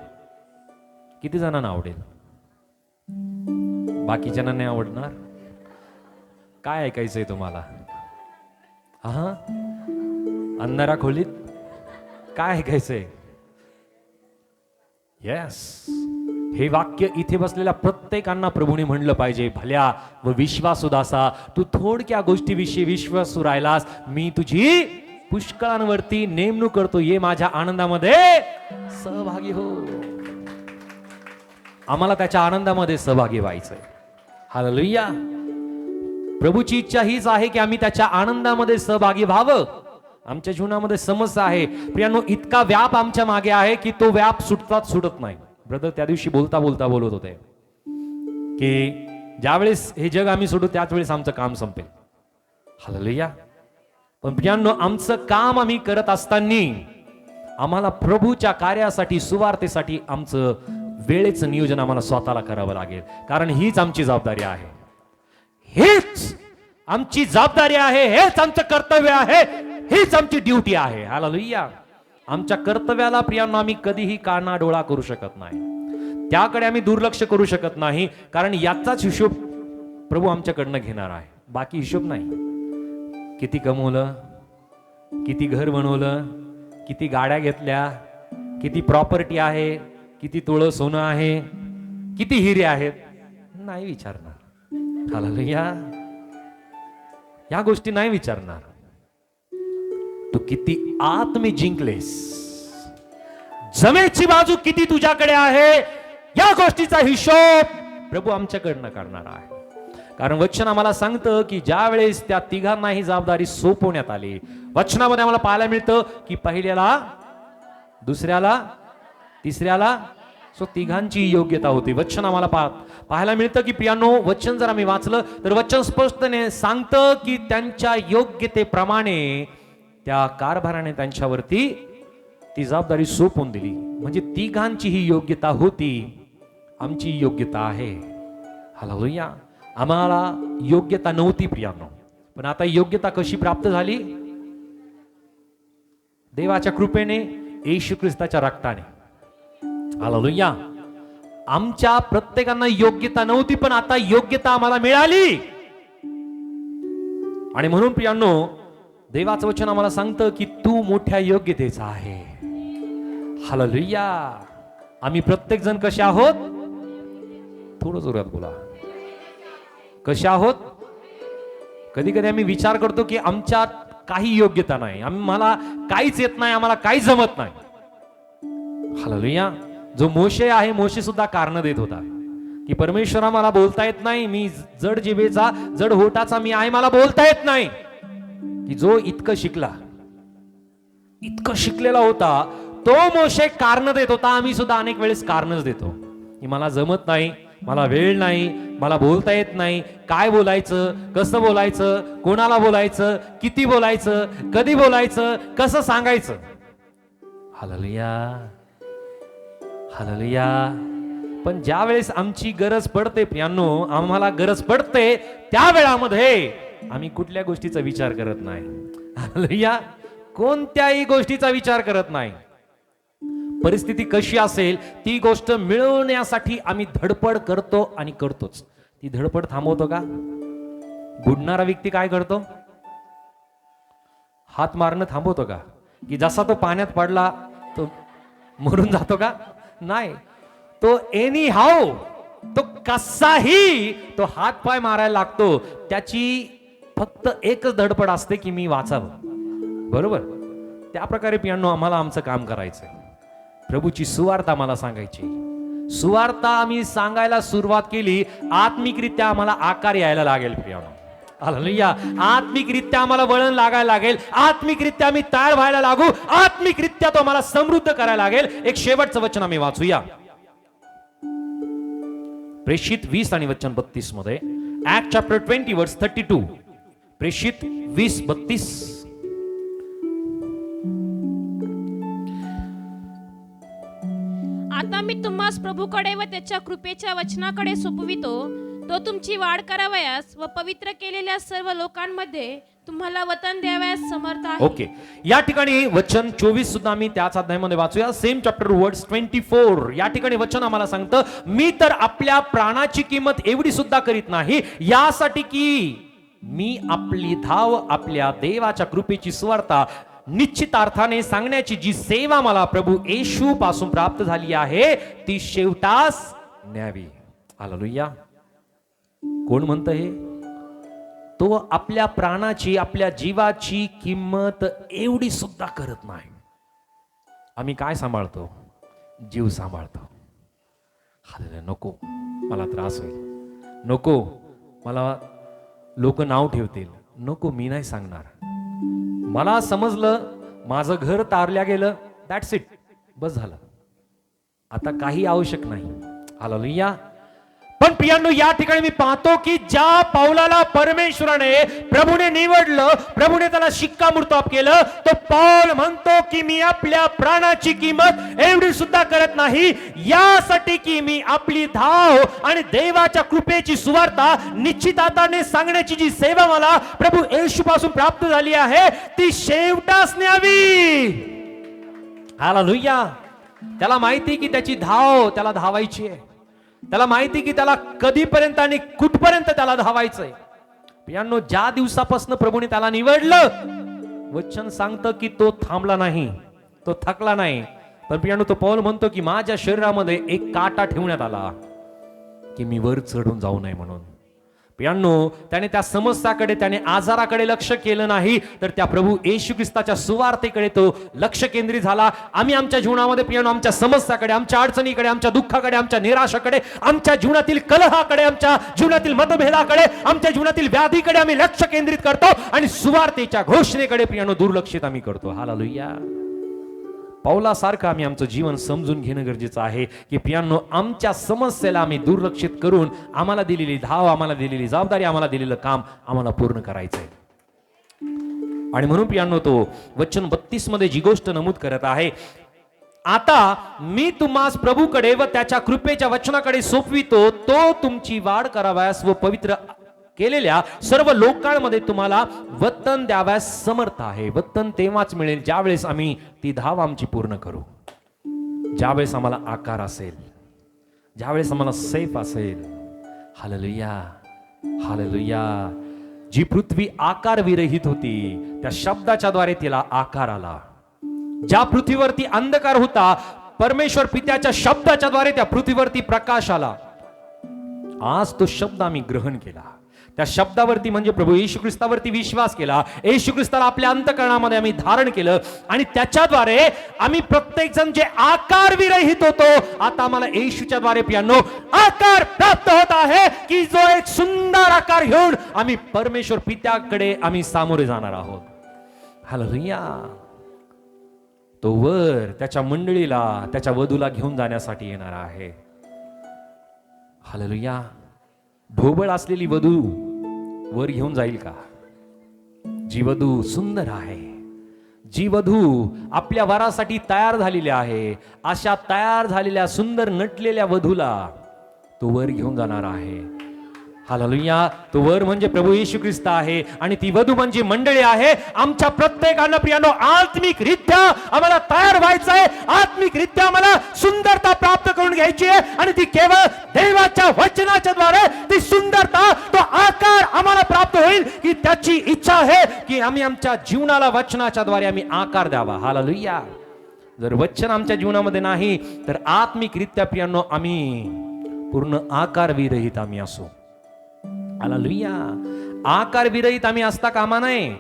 किती जणांना आवडेल? बाकी जणांना नाही आवडणार? काय ऐकायचंय तुम्हाला? हा, अंधारा खोलीत काय ऐकायचंय? येस, हे वाक्य इथे बसलेल्या प्रत्येकांना प्रभूने म्हणलं पाहिजे, भल्या व विश्वासू दासा, तू थोडक्या गोष्टीविषयी विश्वासू राहिलास, मी तुझी पुष्कळांवरती नेमणूक करतो, ये माझ्या आनंदामध्ये सहभागी हो. आम्हाला त्याच्या आनंदामध्ये सहभागी व्हायचंय. हालेलुया. प्रभूची इच्छा हीच आहे की आम्ही त्याच्या आनंदामध्ये सहभागी व्हावं. आमच्या जीवनामध्ये समस्या आहे प्रियांनो, इतका व्याप आमच्या मागे आहे की तो व्याप सुटत नाही. ब्रदर त्या दिवशी बोलता बोलता बोलत होते की ज्यावेळेस हे जग आम्ही सोडू त्याच वेळेस आमचं काम संपेल. हालेलुया. पण प्रियांनो, आमचं काम आम्ही करत असताना आम्हाला प्रभूच्या कार्यासाठी, सुवार्तेसाठी आमचं वेळेचं नियोजन आम्हाला स्वतःला करावं लागेल. कारण हीच आमची जबाबदारी आहे, हीच आमची जबाबदारी आहे, हेच आमचं कर्तव्य आहे, हीच आमची ड्युटी आहे. हालेलुया. आमच्या कर्तव्याला प्रियांनो आम्ही कधीही कानाडोळा करू शकत नाही, त्याकडे आम्ही दुर्लक्ष करू शकत नाही, कारण याचाच हिशोब प्रभू आमच्याकडनं घेणार आहे, बाकी हिशोब नाही. किती कमवलं, किती घर बनवलं, किती गाड्या घेतल्या, किती प्रॉपर्टी आहे, किती तोळं सोनं आहे, किती हिरे आहेत, नाही विचारणार. हालेलुया. या गोष्टी नाही विचारणार. तू किती आत्मे जिंकलेस, जमेची बाजू किती तुझ्याकडे आहे, या गोष्टीचा हिशोब प्रभू आमच्याकडनं करणार आहे. कारण वचन आम्हाला सांगतं की ज्या वेळेस त्या तिघांना ही जबाबदारी सोपवण्यात आली, वचनामध्ये आम्हाला पाहायला मिळतं की पहिल्याला, दुसऱ्याला, तिसऱ्याला, तिघांची योग्यता होती. वचन आम्हाला पाहायला मिळतं की प्रियांनो, वचन जर आम्ही वाचलं तर वचन स्पष्टपणे सांगतं की त्यांच्या योग्यतेप्रमाणे त्या कारभाराने त्यांच्यावरती ती जबाबदारी सोपवून दिली. म्हणजे तिघांची ही योग्यता होती, आमची योग्यता आहे. हालेलुया. आम्हाला योग्यता नव्हती प्रियांनो, पण आता योग्यता कशी प्राप्त झाली? देवाच्या कृपेने, येशू ख्रिस्ताच्या रक्ताने. हालेलुया. आमच्या प्रत्येकांना योग्यता नव्हती, पण आता योग्यता आम्हाला मिळाली. आणि म्हणून प्रियांनो, देवाचं वचन आम्हाला सांगतं की तू मोठ्या योग्यतेचा आहे. हालेलुया. आम्ही प्रत्येक जण कसे आहोत? थोडं जोरात बोला. कसे आहोत? कधी कधी आम्ही विचार करतो की आमच्यात काही योग्यता नाही, आम्हाला काहीच येत नाही, आम्हाला काही जमत नाही. हालेलुया. जो मोशे आहे, मोशे सुद्धा कारण देत होता की परमेश्वरा मला बोलता येत नाही, मी जड जिभेचा, जड होटाचा मी आहे, मला बोलता येत नाही. की जो इतकं शिकला, इतकं शिकलेला होता, तो मोशे कारण देत होता. आम्ही सुद्धा अनेक वेळेस कारणच देतो की मला जमत नाही, मला वेळ नाही, मला बोलता येत नाही, काय बोलायचं, कसं बोलायचं, कोणाला बोलायचं, किती बोलायचं, कधी बोलायचं, कसं सांगायचं. हालेलुया. हालेलुया. पण ज्या वेळेस आमची गरज पडते प्रियांनो, आम्हाला गरज पडते त्या वेळामध्ये आम्ही कुठल्या गोष्टीचा विचार करत नाही. हालेलुया. कोणत्याही गोष्टीचा विचार करत नाही. परिस्थिती कशी असेल ती गोष्ट मिळवण्यासाठी आम्ही धडपड करतो आणि करतोच. ती धडपड थांबवतो का? बुडणारा व्यक्ती काय करतो? हात मारणं थांबवतो का? की जसा तो पाण्यात पडला तो मरून जातो का? नाही. तो एनी हाऊ, तो कसाही तो हात पाय मारायला लागतो. त्याची फक्त एकच धडपड असते की मी वाचावं. बरोबर? त्या प्रकारे पियांनो आम्हाला आमचं काम करायचंय. प्रभूची सुवार्ता आम्हाला सांगायची. सुवार्ता आम्ही सांगायला सुरुवात केली, आत्मिकरित्या आम्हाला आकार यायला लागेल पियांनो. हालेलुया. आत्मिकरित्या आम्हाला वळण लागायला लागेल. आत्मिकरित्या आम्ही तयार व्हायला लागू. आत्मिकरित्या तो आम्हाला समृद्ध करायला लागेल. एक शेवटचं वचन आम्ही वाचूया. प्रेषित 20 आणि वचन 32 मध्ये, ऍक्ट चॅप्टर 20 वर्स 32. प्रेषित 20:32. आता मी तुम्हास प्रभूकडे व त्याच्या कृपेच्या वचनाकडे सोपवितो. तो तुमची वाढ करावयास व पवित्र केलेल्या सर्व लोकांमध्ये तुम्हाला वतन द्यावयास समर्थ आहे. ओके. या ठिकाणी वचन 24 सुद्धा आम्ही त्याच अध्यायामध्ये वाचूया. Same chapter words 24. या ठिकाणी वचन आम्हाला सांगतं, मी तर आपल्या प्राणाची किंमत एवढी सुद्धा करीत नाही, यासाठी की मी आपली धाव आपल्या देवाच्या कृपेची सुवार्ता निश्चितार्थाने सांगण्याची जी सेवा मला प्रभू येशू पासून प्राप्त झाली आहे ती शेवटास न्यावी. हालेलुया. कोण म्हणतं हे? तो आपल्या प्राणाची आपल्या जीवाची किंमत एवढी सुद्धा करत नाही. आम्ही काय सांभाळतो? जीव सांभाळतो. हालेलुया. नको मला त्रास होईल, नको मला लोक नाव ठेवतील, नको मी नाही सांगणार. मला समजलं माझं घर तारल्या गेलं, दॅट्स इट, बस झालं, आता काही आवश्यक नाही. हालेलुया. पण प्रियांनो या ठिकाणी मी पाहतो की ज्या पाऊलाला परमेश्वराने प्रभूने निवडलं, प्रभूने त्याला शिक्कामोर्तब केलं, तो पाऊल म्हणतो की मी आपल्या प्राणाची किंमत एवढी सुद्धा करत नाही, यासाठी की मी आपली धाव आणि देवाच्या कृपेची सुवार्ता निश्चितार्थाने सांगण्याची जी सेवा मला प्रभू येशू पासून प्राप्त झाली आहे ती शेवटास न्यावी. हालेलुया. त्याला माहिती की त्याची धाव त्याला धावायची आहे. त्याला माहिती की त्याला कधीपर्यंत आणि कुठपर्यंत त्याला धावायचंय. पियांनो ज्या दिवसापासून प्रभूने त्याला निवडलं, वचन सांगतं की तो थांबला नाही, तो थकला नाही. पण पियांनो तो पौल म्हणतो की माझ्या शरीरामध्ये एक काटा ठेवण्यात आला की मी वर चढून जाऊ नये म्हणून. पियांनो त्याने त्या समस्याकडे, त्याने आजाराकडे लक्ष केलं नाही, तर त्या प्रभू येशू ख्रिस्ताच्या सुवार्तेकडे तो लक्ष केंद्रित झाला. आम्ही आमच्या जीवनामध्ये पियांनो आमच्या समस्याकडे, आमच्या अडचणीकडे, आमच्या दुःखाकडे, आमच्या निराशाकडे, आमच्या जीवनातील कलहाकडे, आमच्या जीवनातील मतभेदाकडे, आमच्या जीवनातील व्याधीकडे आम्ही लक्ष केंद्रित करतो आणि सुवार्तेच्या घोषणेकडे पियांनो दुर्लक्षित आम्ही करतो. हालेलुया. पौलासारखं आम्ही आमचं जीवन समजून घेणं गरजेचं आहे की पियांनो आमच्या समस्येला आम्ही दुर्लक्षित करून आम्हाला दिलेली धाव, आम्हाला दिलेली जबाबदारी, आम्हाला दिलेलं काम आम्हाला पूर्ण करायचंय. आणि म्हणून पियांनो तो वचन 32 मध्ये जी गोष्ट नमूद करत आहे, आता मी तुम्हास प्रभूकडे व त्याच्या कृपेच्या वचनाकडे सोपवितो, तो तुमची वाढ करावयास व पवित्र केलेल्या सर्व लोकांमध्ये तुम्हाला वतन द्यावयास समर्थ आहे. वतन तेव्हाच मिळेल ज्यावेळेस आम्ही ती धाव आमची पूर्ण करू, ज्यावेळेस आम्हाला आकार असेल, ज्यावेळेस आम्हाला सेफ असेल. हालेलुया. हालेलुया. जी पृथ्वी आकार विरहित होती त्या शब्दाच्या द्वारे तिला आकार आला. ज्या पृथ्वीवरती अंधकार होता, परमेश्वर पित्याच्या शब्दाच्या द्वारे त्या पृथ्वीवरती प्रकाश आला. आज तो शब्द आम्ही ग्रहण केला, त्या शब्दावरती म्हणजे प्रभू येशू ख्रिस्तावरती विश्वास केला, येशू ख्रिस्ताला आपल्या अंतःकरणामध्ये आम्ही धारण केलं आणि त्याच्याद्वारे आम्ही प्रत्येक जण जे आकार विरहित होतो, आता आम्हाला येशूच्या द्वारे पियांनो आकार प्राप्त होत आहे की जो एक सुंदर आकार घेऊन आम्ही परमेश्वर पित्याकडे आम्ही सामोरे जाणार आहोत. हालेलुया. तो वर त्याच्या मंडळीला, त्याच्या वधूला घेऊन जाण्यासाठी येणार आहे. हालेलुया. ढोबळ असलेली वधू वर घेऊन जाईल का? जी वधू सुंदर आहे, जी वधू आपल्या वरासाठी तयार झालेली आहे, अशा तयार झालेल्या सुंदर नटलेल्या वधूला तो वर घेऊन जाणार आहे. हालेलुया. तो वर म्हणजे प्रभू येशू ख्रिस्त आहे आणि ती वधू म्हणजे मंडळी आहे. आमच्या प्रत्येकानं प्रियानो आत्मिकरित्या आम्हाला तयार व्हायचं आहे. आत्मिकरित्या आम्हाला सुंदरता प्राप्त करून घ्यायची आहे आणि ती केवळ देवाच्या वचनाच्या द्वारे ती सुंदरता, तो आकार आम्हाला प्राप्त होईल की त्याची इच्छा आहे की आम्ही आमच्या जीवनाला वचनाच्या द्वारे आम्ही आकार द्यावा. हालेलुया. जर वचन आमच्या जीवनामध्ये नाही तर आत्मिकरित्या प्रियानो आम्ही पूर्ण आकार विरहित आम्ही असू. हालेलुया. आकार विरहित आम्ही असता कामा नये.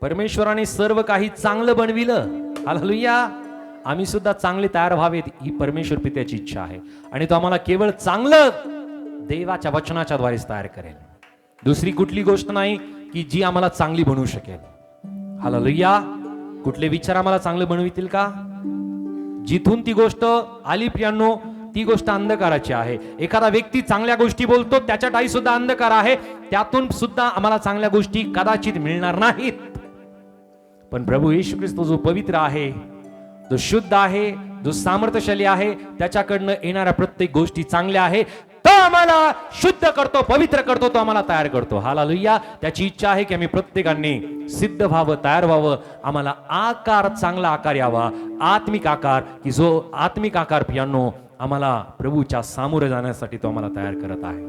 परमेश्वराने सर्व काही चांगलं बनविलं. हालेलुया. आम्ही सुद्धा चांगले तयार व्हावेत ही परमेश्वर पित्याची इच्छा आहे आणि तो आम्हाला केवळ चांगलं देवाच्या वचनाच्या द्वारेच तयार करेल. दुसरी कुठली गोष्ट नाही की जी आम्हाला चांगली बनवू शकेल. हालेलुया. कुठले विचार आम्हाला चांगलं बनवितील का? जिथून ती गोष्ट आली प्रियांनो ती गोष्ट अंधकाराची आहे. एखादा व्यक्ती चांगल्या गोष्टी बोलतो त्याच्या ठाई सुद्धा अंधकार आहे. त्यातून सुद्धा आम्हाला चांगल्या गोष्टी कदाचित मिळणार नाहीत. पण प्रभू येशू ख्रिस्त जो पवित्र आहे, जो शुद्ध आहे, जो सामर्थ्यशाली आहे, त्याच्याकडनं येणाऱ्या प्रत्येक गोष्टी चांगल्या आहे. तो आम्हाला शुद्ध करतो, पवित्र करतो, तो आम्हाला तयार करतो. हालेलुया. त्याची इच्छा आहे की आम्ही प्रत्येकाने सिद्ध व्हावं, तयार व्हावं. आम्हाला आकार, चांगला आकार यावा, आत्मिक आकार, की जो आत्मिक आकार प्रियांनो आम्हाला प्रभूच्या सामोरे जाण्यासाठी तो आम्हाला तयार करत आहे.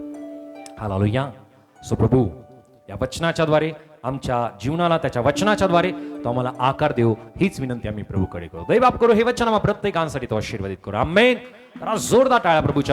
हालेलुया. सो प्रभू या वचनाच्या द्वारे आमच्या जीवनाला त्याच्या वचनाच्या द्वारे तो आम्हाला आकार देऊ हीच विनंती आम्ही प्रभूकडे करू. दैवाप करू हे वचन आम्हा प्रत्येकांसाठी तो आशीर्वादित करू. आमेन. जरा जोरदार टाळ्या प्रभूच्या